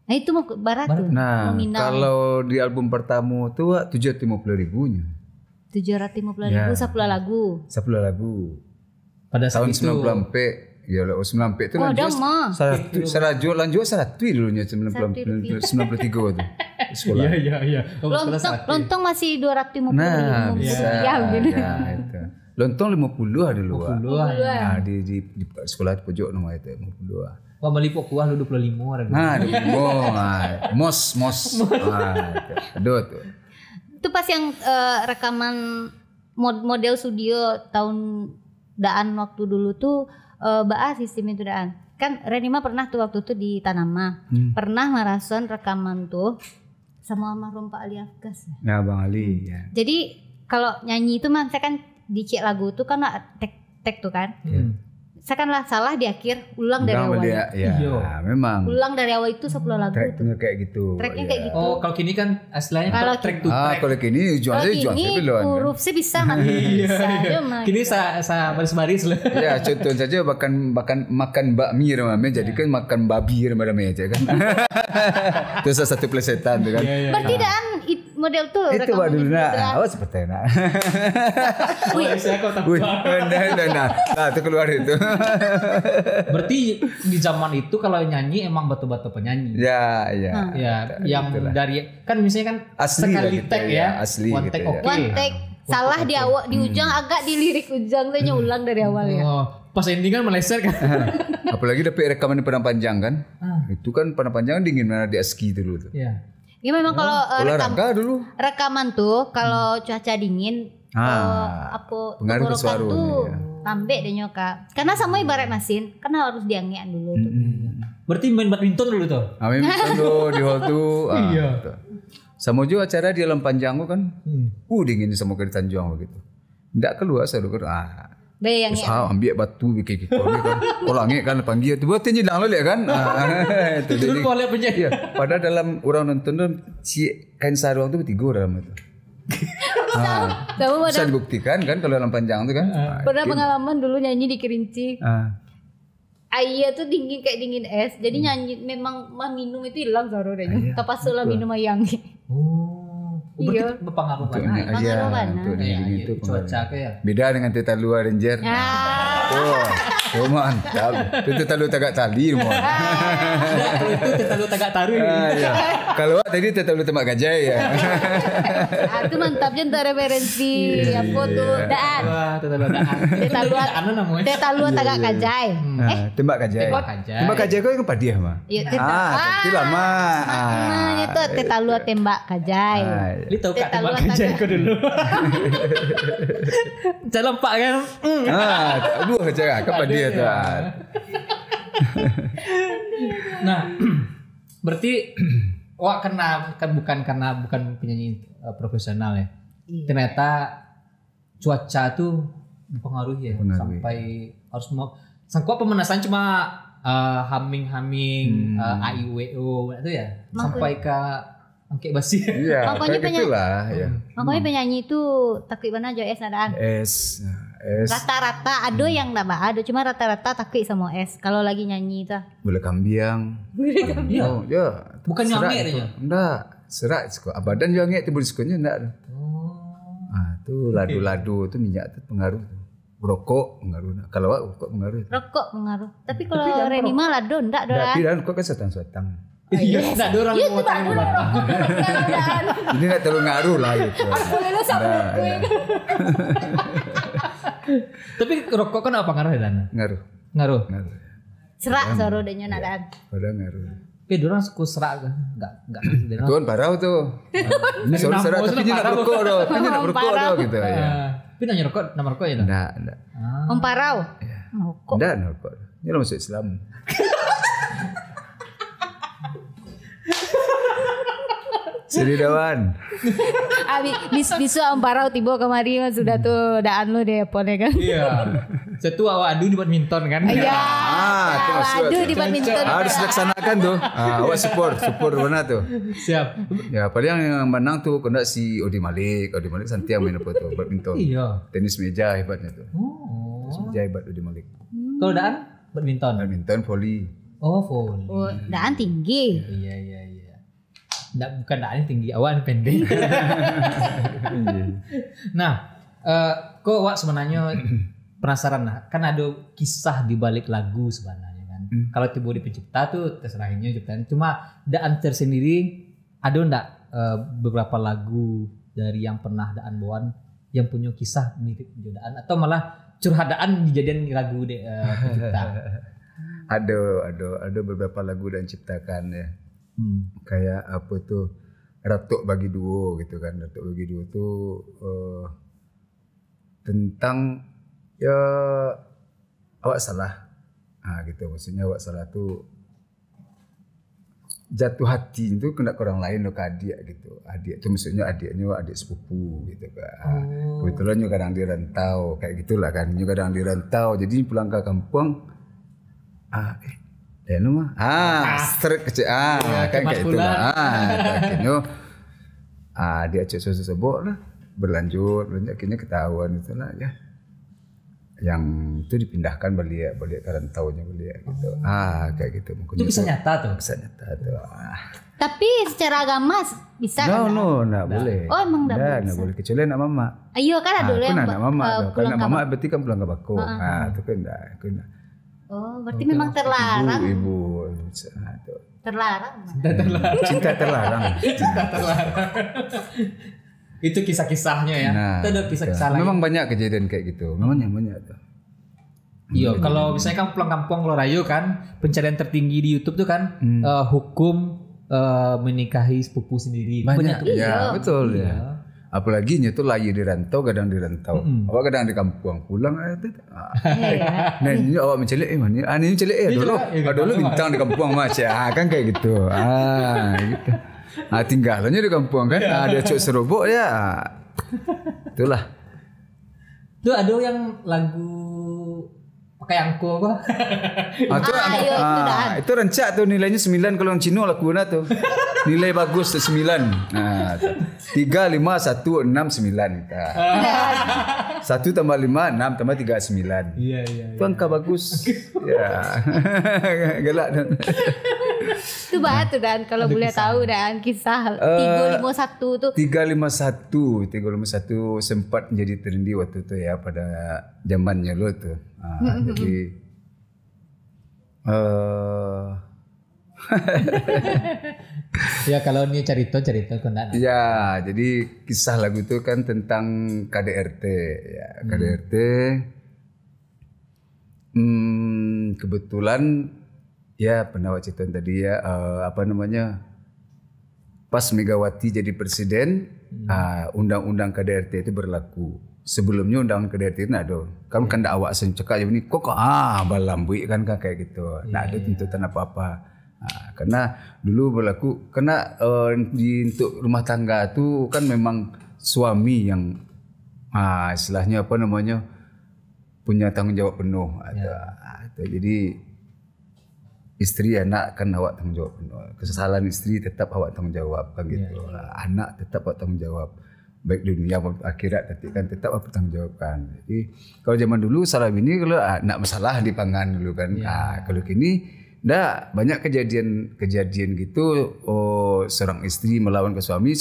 Speaker 4: Nah itu mau barat tuh.
Speaker 1: Nah,
Speaker 4: nominal.
Speaker 1: Kalau di album pertama tuh 750.000-nya.
Speaker 4: 750.000 10 lagu.
Speaker 1: 10 lagu.
Speaker 2: Pada
Speaker 1: tahun
Speaker 2: saat itu
Speaker 1: 90 ya lah 90 itu lanjut lanjut 100 dulunya 93 tuh sekolah.
Speaker 2: Iya.
Speaker 4: Lontong masih 250.000.
Speaker 1: Nah,
Speaker 4: ya gitu.
Speaker 1: Nah, itu. Lontong 50 dulu.
Speaker 2: 50.
Speaker 1: Nah, di sekolah pojok nomor itu 52.
Speaker 2: Wah beli kuah lu 25 ada.
Speaker 1: Nah, 25. Mos. Aduh tuh.
Speaker 4: Itu pas yang rekaman model studio tahun Daan waktu dulu tuh sistem itu Daan. Kan Renima pernah tuh waktu itu di Tanama. Pernah marason rekaman tuh sama almarhum Pak Ali Afgas.
Speaker 1: Ya Bang Ali ya.
Speaker 4: Jadi kalau nyanyi itu mah saya kan di cek lagu tuh kan tek tuh kan. Saya kan salah di akhir ulang dari awal.
Speaker 1: Memang.
Speaker 4: Ulang dari awal itu 10 lagu.
Speaker 1: Tracknya kayak gitu.
Speaker 4: Tracknya kayak gitu.
Speaker 2: Oh kalau kini kan aslinya track to track.
Speaker 1: Kalau kini jual
Speaker 4: belum. Huruf sih bisa mati.
Speaker 2: Kini baris-baris lah.
Speaker 1: Ya contoh saja makan bakmi namanya jadi kan makan babi namanya aja kan. Itu salah satu plesetan tuh kan.
Speaker 4: Berarti Daan model tuh
Speaker 1: itu waduh seperti enak.
Speaker 2: Saya kau tahu.
Speaker 1: Nah itu keluar itu.
Speaker 2: Berarti di zaman itu kalau nyanyi emang batu-batu penyanyi.
Speaker 1: Ya.
Speaker 2: Yang itulah. Dari kan misalnya kan
Speaker 1: asli
Speaker 2: sekali
Speaker 1: gitu
Speaker 2: tag ya.
Speaker 1: Asli
Speaker 2: one
Speaker 1: gitu
Speaker 2: take
Speaker 1: ya.
Speaker 4: One take salah di awal di ujung agak di lirik ujung saya ulang dari awal ya.
Speaker 2: Pas ending kan meleset kan.
Speaker 1: Apalagi dapat rekaman di Padang Panjang kan. Itu kan Padang Panjang dingin mana di ASCII dulu tuh.
Speaker 2: Iya.
Speaker 4: Ya memang kalau
Speaker 1: olahraga dulu.
Speaker 4: rekaman tuh kalau cuaca dingin apa
Speaker 1: pengaruh ke suara
Speaker 4: tuh
Speaker 1: ya.
Speaker 4: tambah deh nyoka. Karena sama ibarat mesin, karena harus diangin dulu tuh.
Speaker 2: Berarti main badminton dulu tuh.
Speaker 1: Amin dulu di hall tuh.
Speaker 2: Iya.
Speaker 1: Gitu. Sama juga acara di Alam Panjang kan. Dingin sama ke Tanjung begitu. Ndak keluar saya kan.
Speaker 4: Bayang
Speaker 1: Terus
Speaker 4: ya.
Speaker 1: ambil batu kayak gitu kan. Kalau angin kan panggil tu buat tinggi lang lelek kan. Itu
Speaker 2: Dulu
Speaker 1: jadi.
Speaker 2: boleh penjadi.
Speaker 1: Iya, padahal dalam orang nonton tu si kain sarung tu bertiga dalam itu.
Speaker 4: Kamu
Speaker 1: Bisa dibuktikan kan kalau Alam Panjang tu kan.
Speaker 4: pernah pengalaman dulu nyanyi di Kerinci. Ayah tuh dingin kayak dingin es. Jadi nyanyi memang mah minum itu hilang sorornya. Tapas lah minum ayang.
Speaker 2: Berarti berpengaruh banget.
Speaker 4: Pengaruh mana?
Speaker 1: Untuk dingin itu
Speaker 2: Cuaca kayak.
Speaker 1: beda dengan Teta Lua Ranger. Oh, mantap. Itu Teta Lua tagak tali mau.
Speaker 2: Itu terlalu tagak taruh.
Speaker 1: Iya. Kalau tadi Teta Lua tembak gajah ya.
Speaker 4: Itu mantapnya untuk referensi apa tuh daan.
Speaker 2: Wah, terlalu daan.
Speaker 4: Teta Lua.
Speaker 2: Anu namanya.
Speaker 4: Teta Lua tagak kajai.
Speaker 1: Tembak gajah.
Speaker 2: Tembak gajah.
Speaker 1: Tembak gajah kau yang padiah mah.
Speaker 4: Iya, Teta.
Speaker 1: Itu lama.
Speaker 4: Namanya tuh Teta Lua tembak kajai.
Speaker 2: Li tahu kak
Speaker 4: Teta
Speaker 2: tembak
Speaker 4: Lua
Speaker 2: gajah
Speaker 4: tagak.
Speaker 2: kau dulu. Jalan pak kan.
Speaker 1: Aduh cara ke padiah tu.
Speaker 2: Nah, berarti wah kena kan bukan penyanyi profesional ya. Ternyata cuaca tuh dipengaruhi ya sampai harus mau sangkup pemanasan cuma humming AIWO itu ya sampai ke angke basi.
Speaker 1: Iya,
Speaker 4: Makanya
Speaker 1: kayak gitulah ya.
Speaker 4: Makanya penyanyi itu takut mana jo es nadaan.
Speaker 1: Es.
Speaker 4: Rata-rata ada yang enggak ada, cuma rata-rata takut sama es kalau lagi nyanyi itu.
Speaker 1: Bola kambiang.
Speaker 2: Iya.
Speaker 1: Oh, ya.
Speaker 2: Bukan
Speaker 1: Serak
Speaker 2: nyamik
Speaker 1: itu.
Speaker 2: dia.
Speaker 1: Enggak, serak suka. Abadan juga ngek timbul diskunya enggak. Tuh ladu-ladu itu minyak tuh pengaruh. Rokok pengaruh. Kalau rokok pengaruh.
Speaker 4: Rokok pengaruh. Tapi kalau Reni mah lado enggak doang.
Speaker 1: Tapi dan kok kan setang-setang.
Speaker 2: Iya, enggak ada orang mau tanya berapa.
Speaker 1: Ini enggak terlalu ngaruh lah itu.
Speaker 2: Tapi rokok kan apa ngaruh dan?
Speaker 1: Ngaruh.
Speaker 2: Ngaruh.
Speaker 4: Serak soro denya nadaan.
Speaker 1: Padahal ngaruh.
Speaker 2: Tapi dorang suka serak kan? Enggak.
Speaker 1: Tuan parau tuh. Ini soal serak tapi dia nak rokok doh. Tapi nak rokok doh gitu ya.
Speaker 2: Tapi nanya rokok, nama rokok ya?
Speaker 1: Enggak.
Speaker 4: Om Parau. Rokok.
Speaker 1: Enggak rokok. Ini orang masuk Islam. Seri Dawan.
Speaker 4: Bisu Om Parau tiba kemari mas sudah tuh daan lu deh pone kan.
Speaker 2: Iya. Satu awak adu di badminton kan?
Speaker 4: Iya.
Speaker 1: Itu maksud.
Speaker 4: Aduh di badminton.
Speaker 1: Harus dilaksanakan tuh. Awak support mana tuh?
Speaker 2: Siap.
Speaker 1: Ya, padahal yang menang tuh kena si Odi Malik. Odi Malik santai yang main apa tuh? Badminton.
Speaker 2: Iya.
Speaker 1: Tenis meja hebatnya tuh.
Speaker 2: Oh.
Speaker 1: Tenis meja hebat Odi Malik.
Speaker 2: Kalau daan badminton.
Speaker 1: Badminton, volley.
Speaker 2: Oh, volley.
Speaker 4: Oh, daan tinggi.
Speaker 2: Iya. Bukan daan tinggi, awan pendek. Nah, kok wak sebenarnya penasaran lah. Kan ada kisah di balik lagu sebenarnya kan. Kalau tiba di pencipta tuh terserahnya ciptaan. Cuma daan tersendiri ada enggak beberapa lagu dari yang pernah daan bawakan yang punya kisah mirip daan atau malah curhadaan dijadikan lagu pencipta?
Speaker 1: Ada beberapa lagu dan ciptakan ya. Kayak apa tuh Ratuk Bagi Duo gitu kan. Ratuk Bagi Duo tuh tentang ya awak salah. Gitu maksudnya awak salah tuh jatuh hati itu kena ke orang lain loh ke adik gitu. Adik itu maksudnya adiknya adik sepupu gitu kan. Kebetulan juga kadang di rantau kayak gitulah kan. Juga kadang di rantau jadi pulang ke kampung strik kecil kan kayak itulah akhirnya dia cek sebut lah berlanjut akhirnya ketahuan itulah ya yang itu dipindahkan balik ke rantaunya balik gitu kayak gitu
Speaker 2: itu bisa nyata tuh
Speaker 4: tapi secara agama bisa kan?
Speaker 1: Nggak boleh.
Speaker 4: Oh emang nggak
Speaker 1: boleh kecuali anak mama.
Speaker 4: Ayo kan ada dulu yang
Speaker 1: anak mama karena mama berarti kan pulang ke bako itu kan enggak.
Speaker 4: Oh, berarti memang terlarang.
Speaker 1: Ibu.
Speaker 4: Terlarang.
Speaker 1: Cinta terlarang.
Speaker 2: Itu kisah-kisahnya ya. Itu ada kisah-kisah lain.
Speaker 1: Memang banyak kejadian kayak gitu. Memang banyak tuh.
Speaker 2: Iya, kalau misalnya kan pulang kampung Lorayu kan, pencarian tertinggi di YouTube tuh kan hukum menikahi sepupu sendiri.
Speaker 1: Banyak.
Speaker 2: tuh.
Speaker 1: Ya, betul
Speaker 2: Iya.
Speaker 1: ya. Apalagi nya tuh layu di rantau, kadang di rantau. Awak kadang di kampung, pulang nah ini awak mencelik mana? Ini mencelik dulu. Dulu bintang di kampung macam kan kayak gitu. Gitu. Tinggalannya di kampung kan. Ada cuk serobok ya. Itulah.
Speaker 2: Tuh ada yang lagu pakai angko apa?
Speaker 1: Itu rencak tuh nilainya 9 kalau yang Cino lakukan tuh. Nilai bagus tuh 9. 3, 5, 1, 6, 9. 1 tambah 5, 6 tambah 3, 9.
Speaker 2: Iya.
Speaker 1: Itu angka bagus. Ya. Galak dan.
Speaker 4: Itu banget tuh Dan kalau boleh tahu Dan kisah 351 tuh.
Speaker 1: 351 sempat menjadi trendy waktu itu ya pada zamannya lo tuh. Jadi
Speaker 2: Ya kalau ini cerita kondak.
Speaker 1: ya, jadi kisah lagu itu kan tentang KDRT ya, KDRT. Kebetulan ya pernah cerita tadi ya apa namanya? Pas Megawati jadi presiden, undang-undang KDRT itu berlaku. Sebelumnya undang KDRT itu ada. Kan kan awak sencekak ini kok balambui kan kayak gitu. Nah, ada tuntutan apa-apa. Karena dulu berlaku karena untuk rumah tangga itu kan memang suami yang istilahnya apa namanya punya tanggung jawab penuh. Jadi istri anak kan awak tanggung jawab penuh. Kesalahan istri tetap awak tanggung jawab kan gitu. Anak tetap awak tanggung jawab. Baik dunia maupun akhirat tapi kan tetap apa tanggung jawabkan. Jadi kalau zaman dulu salah ini kalau nak masalah di pangan dulu kan. Kalau kini banyak kejadian gitu seorang istri melawan ke suami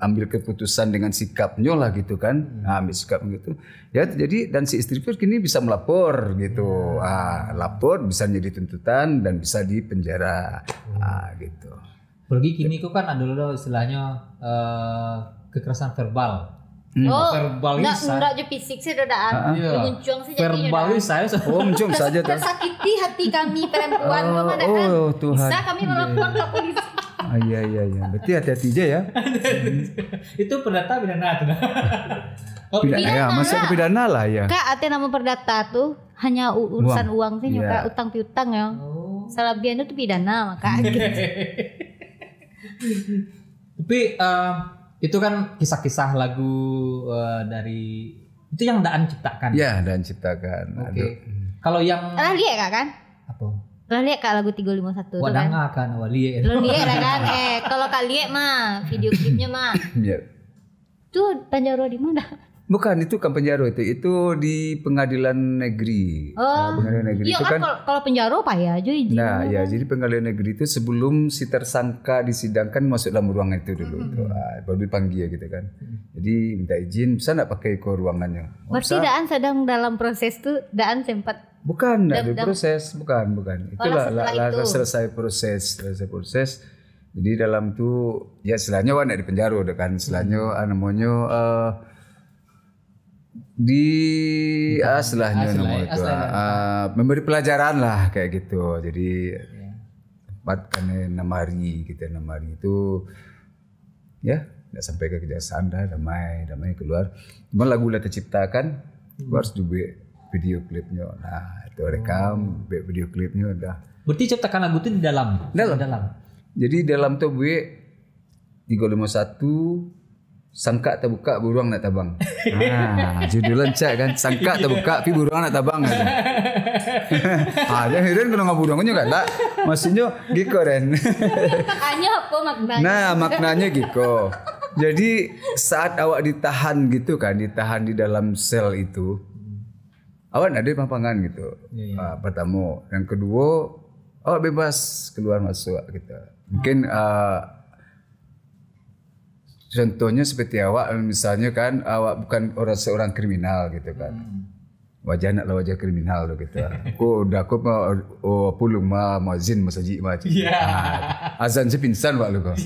Speaker 1: ambil keputusan dengan sikapnya lah gitu kan. Ambil sikap gitu. Ya jadi dan si istri pun kini bisa melapor gitu. Lapor bisa jadi tuntutan dan bisa dipenjara gitu.
Speaker 2: Pergi kini kok kan ada dulu istilahnya kekerasan verbal.
Speaker 4: Verbalisasi. Enggak je fisik sih dodaan. Muncung sih jadinya.
Speaker 2: Verbalisasi.
Speaker 1: Muncung saja tuh.
Speaker 4: Tersakiti hati kami perempuan
Speaker 1: Tuhan.
Speaker 4: Bisa kami melapor ke polisi.
Speaker 1: Iya. Berarti hati-hati aja ya.
Speaker 2: Itu perdata pidana tuh.
Speaker 1: Pidana ya, masuk ke pidana lah ya.
Speaker 4: Kak, nama perdata tuh hanya urusan uang sih, kayak utang piutang ya. Salabian itu pidana maka gitu.
Speaker 2: Tapi itu kan kisah-kisah lagu dari itu yang Daan ciptakan.
Speaker 1: Ya, Daan ciptakan.
Speaker 2: Oke. Kalau yang
Speaker 4: pernah lihat Kak kan?
Speaker 2: Apa?
Speaker 4: Pernah lihat Kak lagu 351 tuh
Speaker 2: kan?
Speaker 4: Wadanga
Speaker 2: kan Walie.
Speaker 4: Lo lihat kan? Kalau Kak lihat mah video klipnya mah.
Speaker 1: Iya.
Speaker 4: Tuh Panjaro di mana?
Speaker 1: Bukan, itu kan penjara itu di pengadilan negeri. Pengadilan negeri
Speaker 4: iya,
Speaker 1: itu kan
Speaker 4: kalau penjara apa ya?
Speaker 1: Jadi pengadilan negeri itu sebelum si tersangka disidangkan masuk dalam ruangan itu dulu. Baru dipanggil gitu kan. Jadi minta izin, bisa enggak pakai ke ruangannya?
Speaker 4: Berarti Daan sedang dalam proses tuh, Daan sempat
Speaker 1: bukan ada proses, bukan. Itulah selesai proses. Jadi dalam tuh ya istilahnya warna di penjara udah kan, istilahnya namanya istilahnya namanya itu memberi pelajaran lah kayak gitu. Jadi tempatkan 6 hari gitu, 6 hari itu ya nggak sampai ke kejaksaan dah damai keluar. Cuma lagu udah terciptakan, harus juga video klipnya. Nah itu rekam video klipnya udah.
Speaker 2: Berarti ciptakan lagu itu di dalam.
Speaker 1: Jadi dalam tuh gue 351 sangka terbuka buruang nak tabang. Judul cak kan, sangka terbuka tapi buruang nak tabang aja. Jangan kena ngaburangnya kan lah. Maksudnya gitu kan.
Speaker 4: Maknanya apa maknanya?
Speaker 1: Nah, maknanya gitu. Jadi saat awak ditahan gitu kan, ditahan di dalam sel itu, awak ada papangan gitu. Pertama, yang kedua, awak bebas keluar masuk gitu. Mungkin contohnya seperti awak misalnya kan awak bukan seorang kriminal gitu kan. Wajah naklah wajah kriminal lo gitu. Aku pulung muazin masjid macam. Azan sepinsan pak lu kok.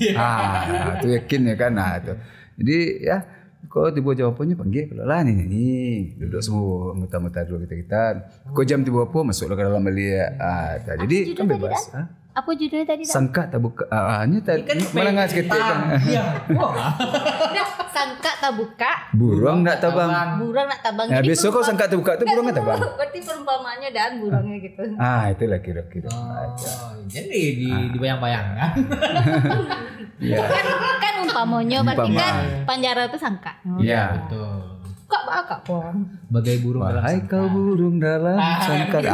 Speaker 1: Tu yakin ya kan. Itu. Jadi ya kau tiba jawabannya panggil kalau lah nih duduk semua anggota dulu kita. Kau jam tiba apa masuklah ke dalam beliau. Jadi kan bebas.
Speaker 4: Apa judulnya tadi?
Speaker 1: Sangka tak buka. Hanya tadi menengah seketik kan.
Speaker 2: Iya. Wah.
Speaker 4: Dah, sangka tak buka,
Speaker 1: Burung nak tabang.
Speaker 4: burung nak tabang.
Speaker 1: Nah,
Speaker 4: Jadi
Speaker 1: besok kau sangka tak buka tu burung nak tabang.
Speaker 4: Berarti perumpamaannya dan burungnya gitu.
Speaker 1: Itulah kira-kira.
Speaker 2: Jadi dibayang-bayangkan.
Speaker 1: Ya.
Speaker 4: Kan umpamanya berarti
Speaker 1: Umpama.
Speaker 4: kan Panjara itu sangka.
Speaker 1: Ya.
Speaker 2: Betul.
Speaker 4: Kak bakak pon.
Speaker 2: Bagai burung dalam
Speaker 1: Wahai
Speaker 2: sangkar.
Speaker 1: kau burung dalam sangkar.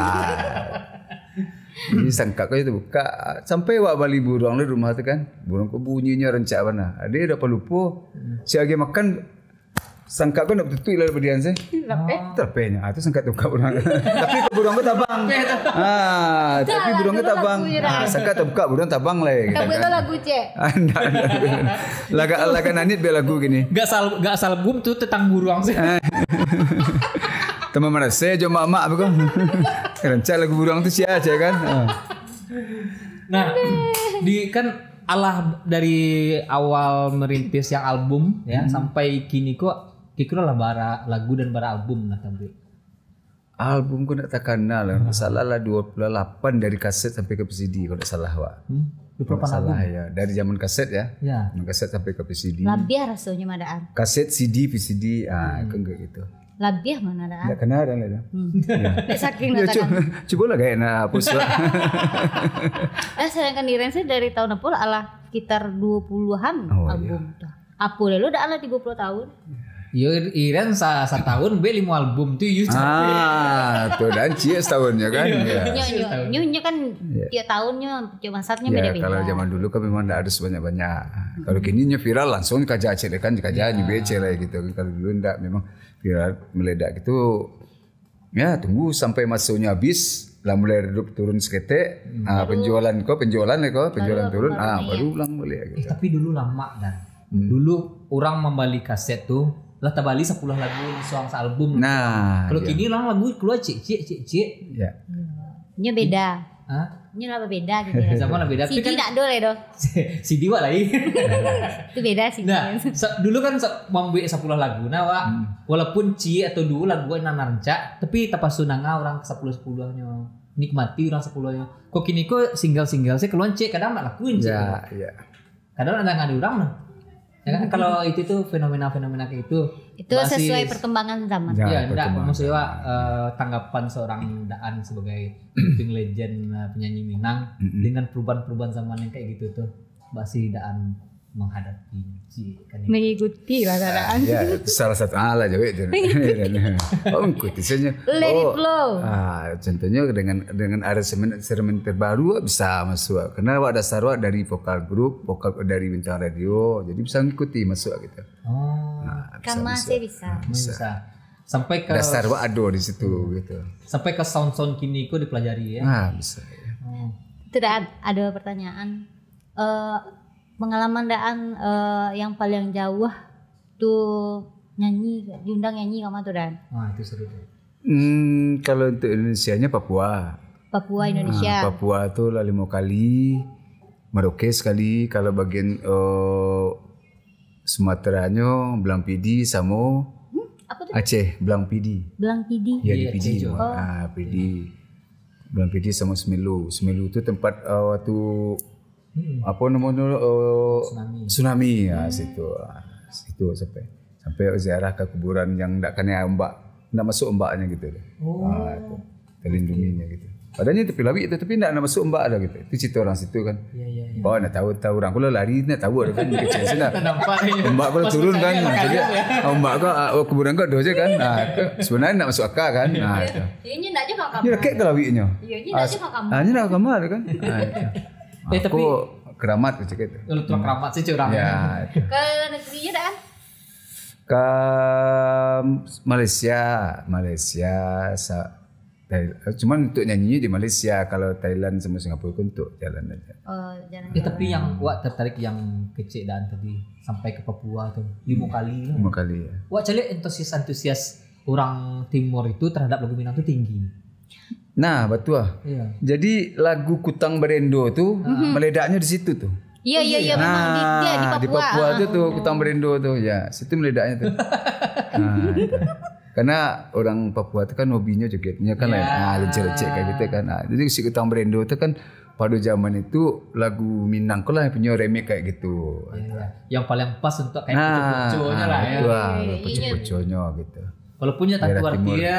Speaker 1: Jadi sangka kau itu buka sampai wak bali burung di rumah tu kan. Burung kau bunyinya rencak mana. Dia dapat lupa. Si lagi makan sangka kau nak betul lah berdian saya. Terpenya. Itu sangka tu buka burung. Tapi burung kau tabang. Tapi burung kau tabang. Sangka tak buka burung tabang lah.
Speaker 4: Kau bela lagu cek.
Speaker 1: Laga nanit bela lagu gini.
Speaker 2: Gak salbum tuh tentang burung sih.
Speaker 1: Teman mana saya jom mak apa kau. Rencak lagu burung tu sia aja kan.
Speaker 2: Nah, kan Allah dari awal merintis yang album ya sampai kini kok kira lah bara lagu dan bara album lah tapi.
Speaker 1: Album kau nak tak kenal lah. Salah lah 28 dari kaset sampai ke PCD kalau tak salah wak. Kalau tak salah ya. Dari zaman kaset ya.
Speaker 2: Ya.
Speaker 1: Zaman kaset sampai ke PCD.
Speaker 4: Labiah rasanya madaan.
Speaker 1: Kaset CD PCD kan kayak gitu.
Speaker 4: Labiah mana ada?
Speaker 1: Tak kenal dah lah.
Speaker 4: Saking
Speaker 1: Ya,
Speaker 4: natakan.
Speaker 1: coba lah kayak nak hapus lah.
Speaker 4: Sedangkan di Rense dari tahun apa lah sekitar 20-an album tuh. Apa lu udah ala 30 tahun?
Speaker 2: Yo Iren setahun be 5 album tuh you.
Speaker 1: Tuh dan cia setahunnya kan.
Speaker 4: Nyonya kan tiap tahunnya tiap masatnya beda-beda.
Speaker 1: Kalau zaman dulu kan memang tak ada sebanyak-banyak. Kalau kini viral langsung kaja cek kan kaja nyebece lah gitu. Kalau dulu enggak memang viral meledak gitu. Ya tunggu sampai masuknya habis lah mulai redup turun seketek. Penjualan turun baru ulang balik gitu.
Speaker 2: Tapi dulu lama dan. Dulu orang membeli kaset tuh lah tabali 10 lagu soang album.
Speaker 1: Nah,
Speaker 2: kalau kini lang lagu keluar cik.
Speaker 1: Ya.
Speaker 4: Nya beda.
Speaker 2: Hah?
Speaker 4: Nya apa beda gitu.
Speaker 2: Zaman lah beda.
Speaker 4: CD nak dole doh.
Speaker 2: CD wak lagi.
Speaker 4: Itu beda sih.
Speaker 2: Nah, dulu kan membuat 10 lagu nah wak. Walaupun ci atau dua lagu yang nancak, tapi tapasu nanga orang 10-10-nya. Nikmati orang 10-nya. Kok kini kok single-single saya keluar cek kadang nak lakuin cek.
Speaker 1: Ya.
Speaker 2: Kadang ada ngadu orang nah. Ya kan kalau itu tuh fenomena-fenomena kayak itu
Speaker 4: sesuai perkembangan zaman.
Speaker 2: Ya, enggak maksudnya tanggapan seorang Daan sebagai living legend penyanyi Minang dengan perubahan-perubahan zaman yang kayak gitu tuh masih Daan menghadapi kan
Speaker 4: mengikuti lah keadaan.
Speaker 1: Ya, itu salah satu ala juga itu. Mengikuti saja.
Speaker 4: Let it flow.
Speaker 1: Contohnya dengan aransemen terbaru bisa masuk. Karena ada sarwa dari vokal grup, vokal dari bintang radio, jadi bisa mengikuti masuk gitu.
Speaker 4: Kan masih bisa.
Speaker 2: Sampai ke
Speaker 1: dasar wa ado di situ gitu.
Speaker 2: Sampai ke sound kini kok dipelajari ya.
Speaker 1: Bisa ya.
Speaker 4: Itu ada pertanyaan. Pengalaman Daan yang paling jauh tuh diundang nyanyi kamu tuh Dan?
Speaker 2: Itu seru tuh.
Speaker 1: Kalau untuk Indonesianya Papua Indonesia. Papua tuh lah 5 kali, Merauke sekali. Kalau bagian Sumateranya Belang Pidi, Samo, Aceh Belang Pidi. Ya di Pidi. Pidi. Belang Pidi sama Semelu. Semelu itu tempat waktu apa namanya tsunami ya situ sampai ziarah ke kuburan yang ndak kena ombak, ndak masuk ombaknya gitu deh. Itu terlindunginya gitu. Padahal tepi lawi itu tapi ndak masuk ombak ada gitu. Itu cerita orang situ kan. Iya. Oh nak tahu orang kula lari nak tahu ada kan kecil sana. Ombak kula turun kan. Jadi ombak kau kuburan kau doje kan. Sebenarnya ndak masuk akal kan. Itu.
Speaker 4: Ini ndak je kamar.
Speaker 1: Ya kek lawinya.
Speaker 4: Iya, ini ndak je kamar.
Speaker 1: Ini nak kamar kan.
Speaker 2: Tapi
Speaker 1: keramat gitu.
Speaker 2: Lu tuh keramat sih curang.
Speaker 1: Ya.
Speaker 4: Ke negerinya Dan?
Speaker 1: Ke Malaysia. Cuman untuk nyanyi di Malaysia. Kalau Thailand sama Singapura pun untuk jalan aja.
Speaker 4: Jalan.
Speaker 2: Tapi yang Wak tertarik yang kecil Dan tadi sampai ke Papua tuh 5 kali.
Speaker 1: 5 kali ya.
Speaker 2: Wak calik antusias orang Timur itu terhadap lagu Minang itu tinggi.
Speaker 1: Nah betul lah.
Speaker 2: Iya.
Speaker 1: Jadi lagu Kutang Berendo tuh meledaknya di situ tuh.
Speaker 4: Iya memang
Speaker 1: di Papua tuh Kutang Berendo tuh ya, situ meledaknya tuh. Itu. Karena orang Papua tuh kan hobinya jogetnya kan lecek kayak gitu kan. Jadi si Kutang Berendo tuh kan pada zaman itu lagu Minang ko lah yang punya remake kayak gitu.
Speaker 2: Yang paling pas untuk kayak pucuk-pucuknya lah ya.
Speaker 1: Betul, pucuk-pucuknya gitu.
Speaker 2: Walaupun ya tanpa arti ya.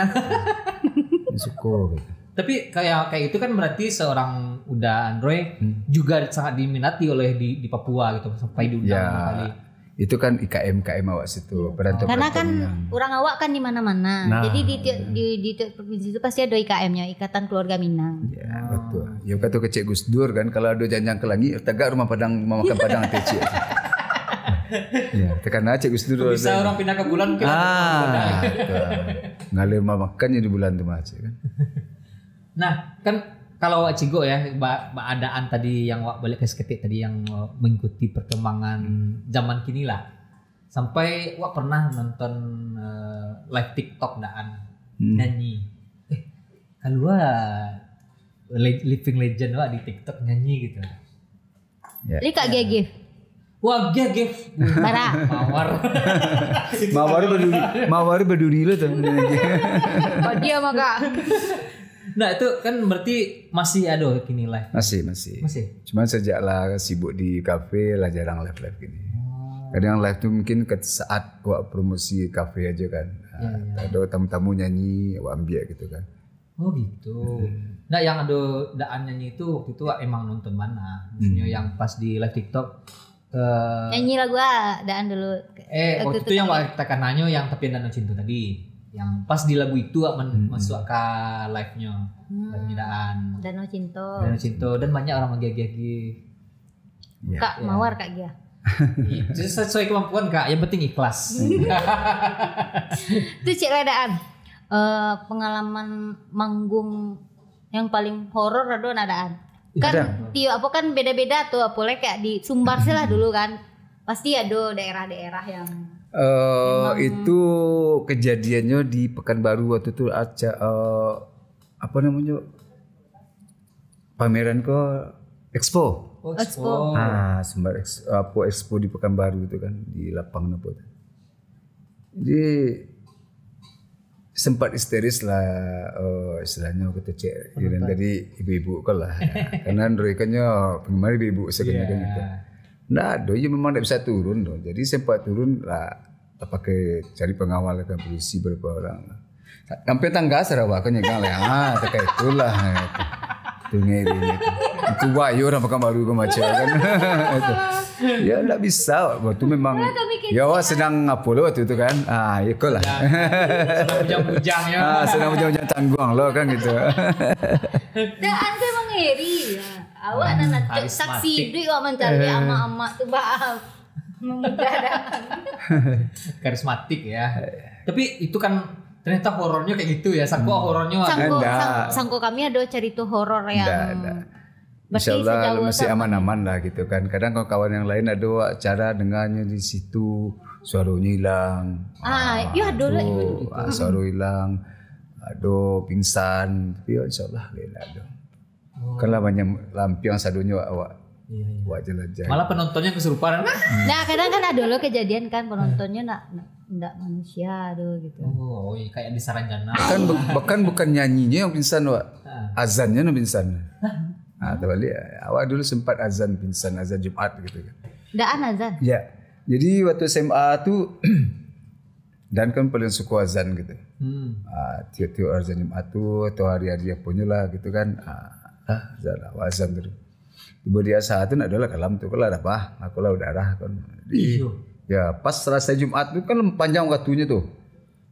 Speaker 1: Suka gitu.
Speaker 2: Tapi kayak itu kan berarti seorang udah Android juga sangat diminati oleh di Papua gitu sampai diundang kali.
Speaker 1: Itu kan IKM awak situ.
Speaker 4: Karena kan orang awak kan di mana-mana. Jadi di provinsi itu pasti ada IKM-nya, Ikatan Keluarga Minang.
Speaker 1: Ya, betul. Ya kata ke Cik Gus Dur kan kalau ada janjang ke langit tegak rumah Padang mau makan Padang teh Cik. Ya, tekan aja Gus Dur.
Speaker 2: Bisa orang pindah ke bulan ke
Speaker 1: ngalir makannya di bulan tuh Cik kan.
Speaker 2: Nah, kan kalau Wak Cigo ya, keadaan tadi yang Wak balik ke seketik tadi yang mengikuti perkembangan zaman kini lah. Sampai Wak pernah nonton live TikTok daan nyanyi. Kalau living legend Wak di TikTok nyanyi gitu.
Speaker 4: Ya. Ini Kak Gegif.
Speaker 2: Wah, Gegif.
Speaker 4: Bara.
Speaker 1: Mawar berduri lo tuh.
Speaker 4: Oh dia mah Kak.
Speaker 2: Nah itu kan berarti masih ada kini live.
Speaker 1: Masih. Cuman sejak lah sibuk di kafe lah jarang live gini. Kadang live tuh mungkin ke saat wak promosi kafe aja kan. Ada tamu-tamu nyanyi wak ambil gitu kan.
Speaker 2: Oh gitu. Nah yang ada daan nyanyi itu waktu itu wak emang nonton mana? Misalnya yang pas di live TikTok.
Speaker 4: Nyanyi lagu daan dulu.
Speaker 2: Waktu itu yang wak tekan nanyo yang Tepian Danau Cinta tadi. Yang pas di lagu itu masuk ke live-nya Daan
Speaker 4: Danau Cinta
Speaker 2: dan banyak orang menggigih
Speaker 4: Kak Mawar Kak Gia.
Speaker 2: Itu sesuai kemampuan Kak, yang penting ikhlas.
Speaker 4: Itu Cik Daan pengalaman manggung yang paling horor ada Daan kan tiap apa kan beda-beda tuh boleh kayak di Sumbar sih lah dulu kan pasti ada daerah-daerah yang
Speaker 1: itu kejadiannya di Pekanbaru waktu itu apa namanya pameran Expo.
Speaker 4: Expo.
Speaker 1: Sumbar Expo di Pekanbaru itu kan di lapang apa itu. Jadi sempat histeris lah istilahnya kita cek. Dan tadi ibu-ibu kan lah karena mereka-nya penggemar ibu-ibu sebenarnya gitu. Nah, dia memang tidak bisa turun dong. Jadi sempat turun lah, pakai cari pengawal kan polisi beberapa orang. Sampai tangga Sarawak kan yang lah, terkait itulah. Itu wayo orang Pekanbaru ke macam kan. Ya tidak bisa. Waktu memang ya wah sedang ngapolo waktu itu kan. Ya kau lah.
Speaker 2: Sedang bujang ya.
Speaker 1: Sedang bujang tangguang lo kan gitu.
Speaker 4: Dan anda mengeri ya. Awak nak saksi duit awak mencari ama-ama tu bah
Speaker 2: karismatik ya. Tapi itu kan ternyata horornya kayak gitu ya. Sangko horornya
Speaker 4: sangko kami ada cerita horor yang
Speaker 1: Insyaallah masih aman-aman lah gitu kan. Kadang kawan-kawan yang lain ada cara dengannya di situ suaranya hilang.
Speaker 4: Ya ada lah
Speaker 1: suara hilang. Ada pingsan. Tapi insyaallah ada. Kalau banyak lampion sadunya awak jelajah.
Speaker 2: Malah penontonnya kesurupan.
Speaker 4: Nah kadang kan ada loh kejadian kan penontonnya ndak manusia gitu.
Speaker 2: Oh kayak di Saranjana.
Speaker 1: Bahkan bukan nyanyinya yang pingsan wak. Azannya yang pingsan. Terbalik awak dulu sempat azan pingsan azan Jumat gitu kan.
Speaker 4: Daan azan.
Speaker 1: Ya. Jadi waktu SMA tuh dan kan paling suka azan gitu. Tiap-tiap azan Jumat tuh atau hari-hari punya lah gitu kan. Azan terus. Tiba dia saat itu adalah kalam tu kalau ada apa, aku lah udara kan. Ya pas Selasa Jumat tu kan panjang waktunya tuh.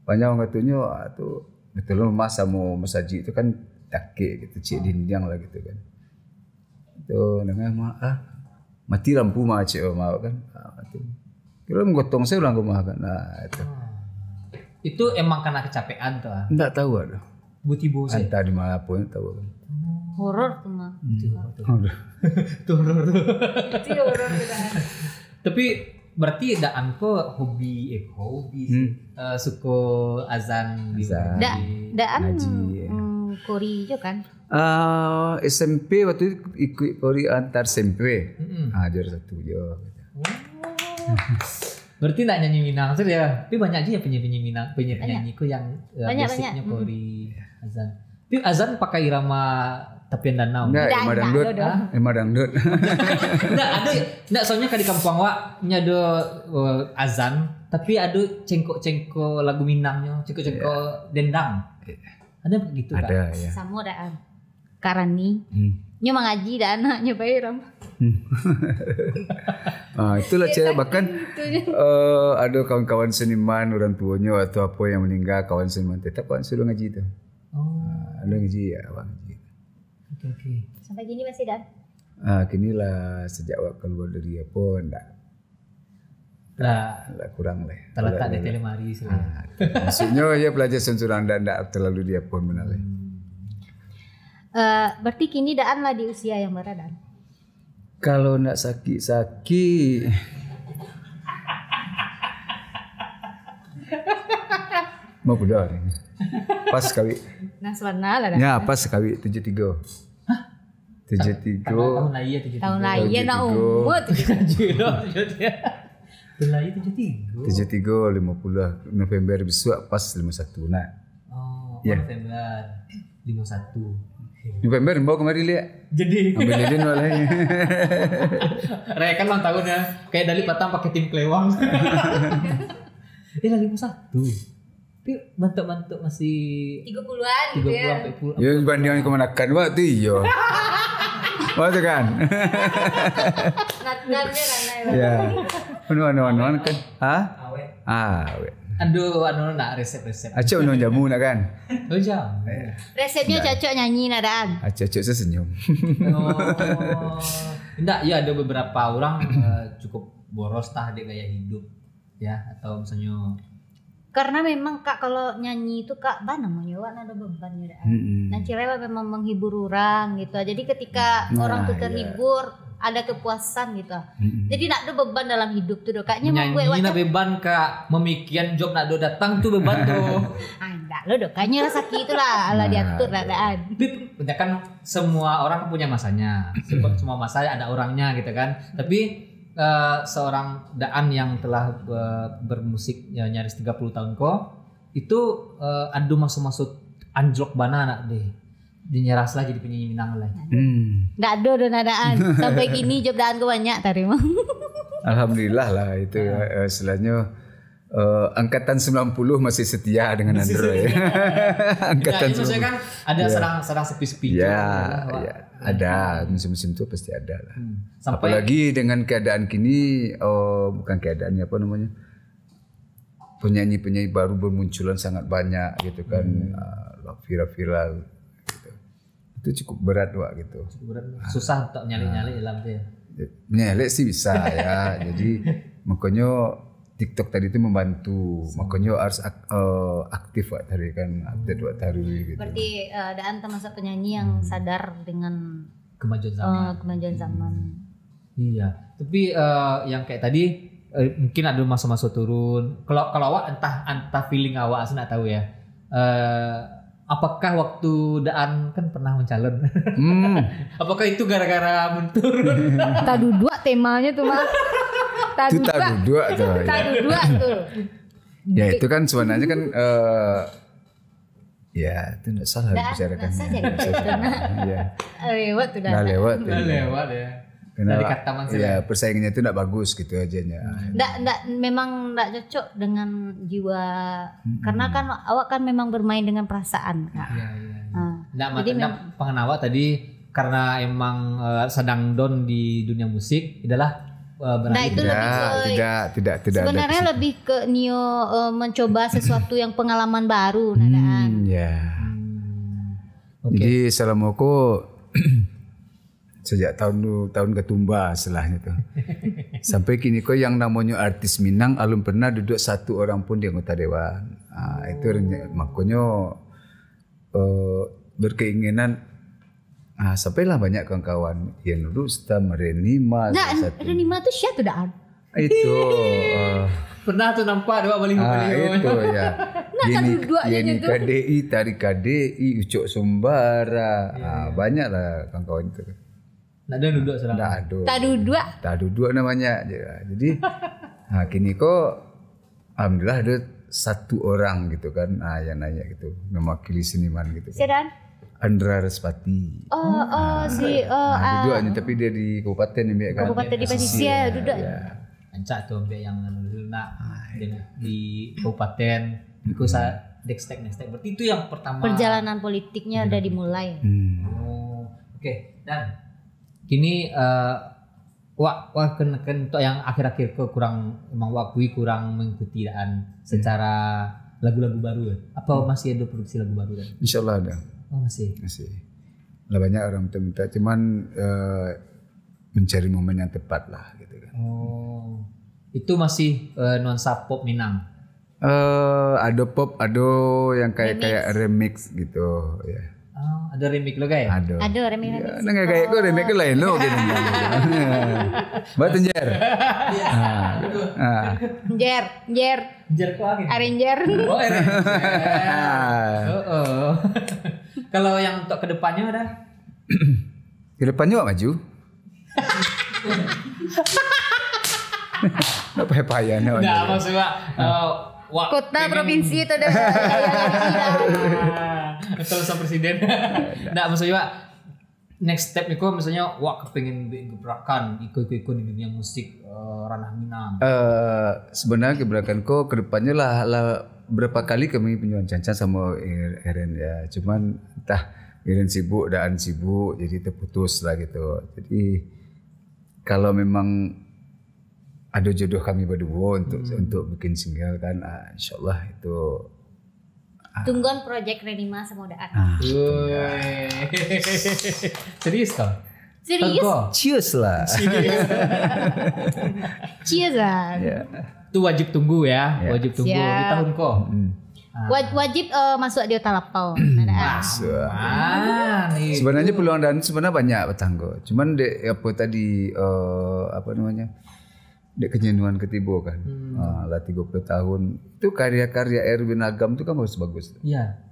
Speaker 1: Panjang waktunya tu betul masa mau masjid itu kan takik gitu cik dinding lah gitu kan. Itu dengan mati lampu mah cik mau kan. Mati. Kira menggotong saya ulang rumah kan. Itu.
Speaker 2: Itu emang karena kecapean tuh.
Speaker 1: Enggak tahu ada.
Speaker 2: Tiba-tiba sih.
Speaker 1: Entah di mana pun tahu kan.
Speaker 4: Horor tuh mah.
Speaker 2: Itu horor.
Speaker 4: Itu horor kita.
Speaker 2: Tapi berarti Daan kok hobi suka azan di
Speaker 4: Daan kori juga kan?
Speaker 1: SMP waktu itu ikut kori antar SMP. Ajar satu je.
Speaker 2: Berarti nak nyanyi Minang saja ya. Tapi banyak aja ya penyanyi Minang, penyanyi ku yang basicnya kori azan. Tapi azan pakai irama Tapian danau.
Speaker 1: Enggak,
Speaker 4: Enggak,
Speaker 1: Madangdut.
Speaker 4: enggak,
Speaker 1: Madangdut.
Speaker 2: Enggak soalnya kan di kampung awak nya ada azan, tapi ada cengkok-cengkok lagu Minangnya, cengkok-cengkok dendang. Ada begitu kan?
Speaker 1: Ada ya.
Speaker 4: Sama daan. Karani. Nyo mengaji dah anaknya Bayram.
Speaker 1: Itulah cara bahkan ada kawan-kawan seniman orang tuanya atau apa yang meninggal kawan seniman tetap kawan suruh ngaji itu. Ada ngaji ya abang ngaji.
Speaker 2: Oke.
Speaker 4: Sampai gini masih dan.
Speaker 1: Kini lah sejak awak keluar dari apa enggak kurang lah.
Speaker 2: Terletak di Telemari sebenarnya.
Speaker 1: Maksudnya ya pelajar sensuran enggak terlalu dia pun benar.
Speaker 4: Berarti kini daan lah di usia yang berada.
Speaker 1: Kalau nak sakit mau kuda ni. Pas kawin.
Speaker 4: Nah sebenarnya lah dah.
Speaker 1: Ya pas kawin 73. 73.
Speaker 2: Tahun lahir 73.
Speaker 4: Tahun lahir nak umur
Speaker 2: 73. Tahun lahir 73.
Speaker 1: 73 50 November besok pas 51 nak. Ya.
Speaker 2: November 51.
Speaker 1: November bawa kemari lihat.
Speaker 2: Jadi
Speaker 1: Ambil lilin walai.
Speaker 2: rayakan ulang tahun ya. Kayak Dali Patang pakai tim kelewang. Dia lagi 51. Tapi bentuk-bentuk masih
Speaker 4: 30-an
Speaker 2: 30
Speaker 4: gitu ya.
Speaker 2: sampai 40.
Speaker 1: Ya bandingan kemanakan waktu iyo. Waktu kan.
Speaker 4: Natgan dia kan.
Speaker 1: Ya. Anu kan.
Speaker 2: Awet.
Speaker 1: Awet.
Speaker 2: Aduh, nak resep-resep.
Speaker 1: Acok anu jamu nak kan.
Speaker 2: Oh jam.
Speaker 4: Resepnya cocok nyanyi nadaan.
Speaker 1: Acok sesenyum.
Speaker 2: Oh. Enggak, ya ada beberapa orang cukup boros tah dia gaya hidup ya atau misalnya
Speaker 4: Karena memang Kak kalau nyanyi itu Kak namanya wak ada beban ya daan. Nah Cirewa memang menghibur orang gitu. Jadi ketika orang tuh terhibur ada kepuasan gitu. Jadi nak ada beban dalam hidup tuh kayaknya mau gue
Speaker 2: nyanyi nak beban Kak, memikian job nak do datang tuh beban tuh.
Speaker 4: Enggak lo dok, kayaknya rasa itulah ala diatur daan.
Speaker 2: Tapi kan semua orang punya masanya. Semua masa ada orangnya gitu kan. Tapi seorang Daan yang telah bermusik ya, nyaris 30 tahun kok itu adu masuk anjlok bana anak deh. Dinyeras lah jadi penyanyi Minang lah.
Speaker 4: Enggak ada nadaan. Sampai gini job daan gue banyak terima.
Speaker 1: Alhamdulillah lah itu istilahnya angkatan 90 masih setia dengan Android. Angkatan
Speaker 2: itu saya kan ada serang sepi-sepi.
Speaker 1: Ya, ada musim-musim itu pasti ada lah.
Speaker 2: Sampai
Speaker 1: apalagi dengan keadaan kini bukan keadaannya apa namanya, penyanyi-penyanyi baru bermunculan sangat banyak gitu kan, viral gitu. Itu cukup berat Wak gitu.
Speaker 2: Susah untuk nyali-nyali dalam dia.
Speaker 1: Nyali sih bisa ya. Jadi makanya TikTok tadi itu membantu, makanya harus aktif Wak tadi kan, update Wak tadi gitu.
Speaker 4: Berarti Daan termasuk penyanyi yang sadar dengan
Speaker 2: kemajuan zaman.
Speaker 4: zaman.
Speaker 2: Iya, tapi yang kayak tadi mungkin ada masa-masa turun. Kalau awak entah feeling awak saya nggak tahu ya. Apakah waktu Daan kan pernah mencalon? Apakah itu gara-gara menturun?
Speaker 4: Tadu dua temanya tuh mah.
Speaker 1: Itu tadu dua tuh.
Speaker 4: Tadu dua tuh.
Speaker 1: Ya itu kan sebenarnya kan ya itu tidak salah dibicarakannya. Ya.
Speaker 4: Lewat tuh dah.
Speaker 1: Lewat
Speaker 2: ya. Dari kata manusia.
Speaker 1: Ya persaingannya itu tidak bagus gitu aja nya.
Speaker 4: Memang enggak cocok dengan jiwa. Karena kan awak kan memang bermain dengan perasaan Kak.
Speaker 2: Iya. Nggak pengen awak tadi karena emang sedang down di dunia musik adalah
Speaker 4: nah itu
Speaker 1: tidak
Speaker 4: sebenarnya
Speaker 1: ada
Speaker 4: lebih ke Nio mencoba sesuatu yang pengalaman baru nadaan.
Speaker 2: Okay.
Speaker 1: Jadi selama aku sejak tahun ketumba setelahnya tuh sampai kini kok yang namanya artis Minang alun pernah duduk satu orang pun di anggota dewan. Itu makanya berkeinginan sampailah banyak kawan-kawan Ian Rustam, Renima.
Speaker 4: Nah, Renima tuh siapa Daan?
Speaker 1: Itu
Speaker 2: pernah tuh nampak dua balik
Speaker 1: itu ya. Yeni KDI, Tarik KDI, Ucok Sumbara. Banyak lah kawan-kawan itu.
Speaker 2: Nggak ada duduk serang.
Speaker 4: Tadu dua
Speaker 1: namanya. Jadi kini kok alhamdulillah ada satu orang gitu kan yang nanya gitu mewakili seniman gitu.
Speaker 4: Sedan?
Speaker 1: Andra Respati.
Speaker 4: Si
Speaker 1: Dua-duanya tapi dia di kabupaten ini kan.
Speaker 4: Kabupaten di Pasisir duduk.
Speaker 2: Ancak tuh ambek yang nak di kabupaten iku sa next step berarti itu yang pertama
Speaker 4: Perjalanan politiknya udah dimulai.
Speaker 2: Oke. Dan kini wak kan untuk yang akhir-akhir ke kurang emang wakui kurang mengikuti dan secara lagu-lagu baru ya. Apa masih ada produksi lagu baru kan?
Speaker 1: Insyaallah ada.
Speaker 2: Oh masih.
Speaker 1: Lah banyak orang minta cuman mencari momen yang tepat lah gitu kan.
Speaker 2: Oh. Itu masih nuansa pop Minang.
Speaker 1: Ada pop, ada yang kayak remix gitu ya.
Speaker 2: Oh, ada remix lo guys?
Speaker 4: Ada remix.
Speaker 1: Ya, nggak kayak gue remix ke lain lo gitu. Batu jer.
Speaker 4: Jer
Speaker 2: kok lagi?
Speaker 4: Arranger.
Speaker 2: Oh, oh. Kalau yang untuk kedepannya ada?
Speaker 1: Kedepannya wak maju. Nggak payah-payah.
Speaker 2: Nggak maksudnya
Speaker 4: kota provinsi itu ada.
Speaker 2: Kalau sama presiden. Nggak maksudnya Pak, next step itu misalnya kepengin gebrakan ikut di dunia musik ranah Minang.
Speaker 1: Sebenarnya gebrakanku kedepannya lah berapa kali kami punya cancan sama Eren ya. Cuman entah Eren sibuk, Daan sibuk, jadi terputus lah gitu. Jadi kalau memang ada jodoh kami berdua untuk bikin single kan, insyaallah itu.
Speaker 4: Tungguan project Renima sama Daan.
Speaker 2: Serius kau?
Speaker 4: Serius?
Speaker 1: Cheers lah.
Speaker 4: Cheers lah.
Speaker 1: Ya.
Speaker 2: Itu wajib tunggu ya, wajib tunggu
Speaker 4: Siap.
Speaker 2: di tahun kok.
Speaker 4: Wajib masuk di Talapau.
Speaker 1: Sebenarnya peluang Dan sebenarnya banyak petanggo. Cuman dek apa tadi apa namanya? Dek kenyenuan ketibo kan. Lah 30 tahun. Itu karya-karya Erwin Agam itu kan harus bagus.
Speaker 2: Iya.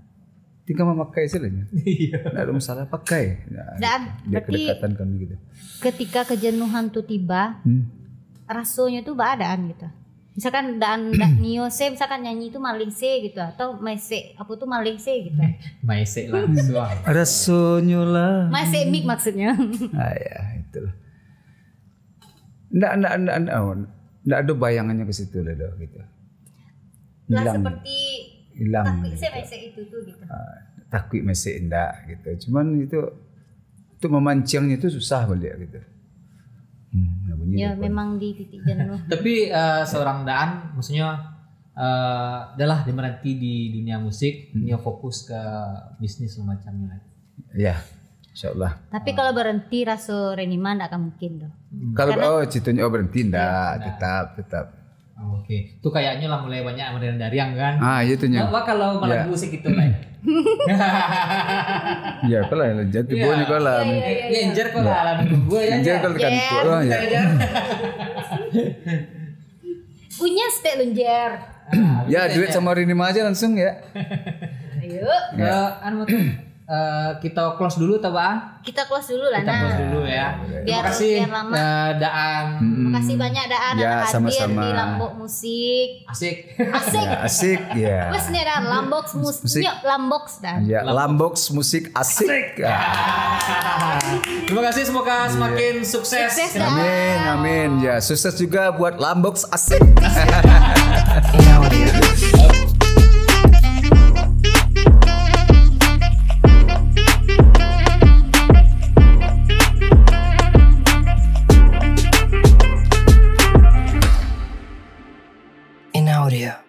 Speaker 1: Tinggal memakai saja. Iya. Enggak ada masalah pakai.
Speaker 4: Dan
Speaker 1: dia
Speaker 4: berarti
Speaker 1: kedekatan kami gitu.
Speaker 4: ketika kejenuhan tuh tiba, rasanya tuh badan gitu. Misalkan dan Nio se misalkan nyanyi itu maling se gitu atau maise apa tuh maling se gitu.
Speaker 2: Maise langsung.
Speaker 1: Rasanya lah.
Speaker 4: Maise mik maksudnya.
Speaker 1: Ya itulah. Nggak ada bayangannya ke situ lah gitu.
Speaker 4: Lah seperti
Speaker 1: hilang.
Speaker 4: takut
Speaker 1: Gitu.
Speaker 4: se maise itu tuh gitu.
Speaker 1: Takut masih enggak gitu. Cuman itu memancingnya itu susah balik gitu.
Speaker 4: Ya memang di titik jenuh.
Speaker 2: Tapi seorang Daan maksudnya adalah dia berhenti di dunia musik, dia fokus ke bisnis semacamnya lagi.
Speaker 1: Ya, insyaallah.
Speaker 4: Tapi kalau berhenti rasa Renima enggak akan mungkin dong.
Speaker 1: Kalau citunya berhenti enggak, tetap.
Speaker 2: Oh, Oke. Itu kayaknya lah mulai banyak modern Dariang kan.
Speaker 1: Itu nya.
Speaker 2: Wah kalau malah musik itu lah.
Speaker 1: Ya, kalau jatuh bonya kalau.
Speaker 2: Ya enjer kok lah gue ya.
Speaker 1: Enjer kalau kan itu. Ya.
Speaker 4: Punya stek lunjer.
Speaker 1: Ya, duit sama Renima aja langsung ya.
Speaker 4: Ayo.
Speaker 2: Anu tuh kita close dulu tak Pak?
Speaker 4: Kita close dulu lah.
Speaker 2: Kita close dulu ya.
Speaker 4: Biar
Speaker 2: Terima kasih
Speaker 4: lama.
Speaker 2: Daan.
Speaker 4: Makasih banyak Daan
Speaker 1: Ya,
Speaker 4: hadir
Speaker 1: sama-sama.
Speaker 4: di Lambok Musik.
Speaker 2: Asik.
Speaker 4: Asik.
Speaker 1: Ya.
Speaker 4: Wes nih Dan Lambok Musik. Yuk Lambok Dan.
Speaker 1: Ya, Lambox musik asik.
Speaker 2: Terima kasih, semoga semakin sukses.
Speaker 4: Sukses, Dan.
Speaker 1: Amin. Ya, sukses juga buat Lambox asik.
Speaker 3: In audio.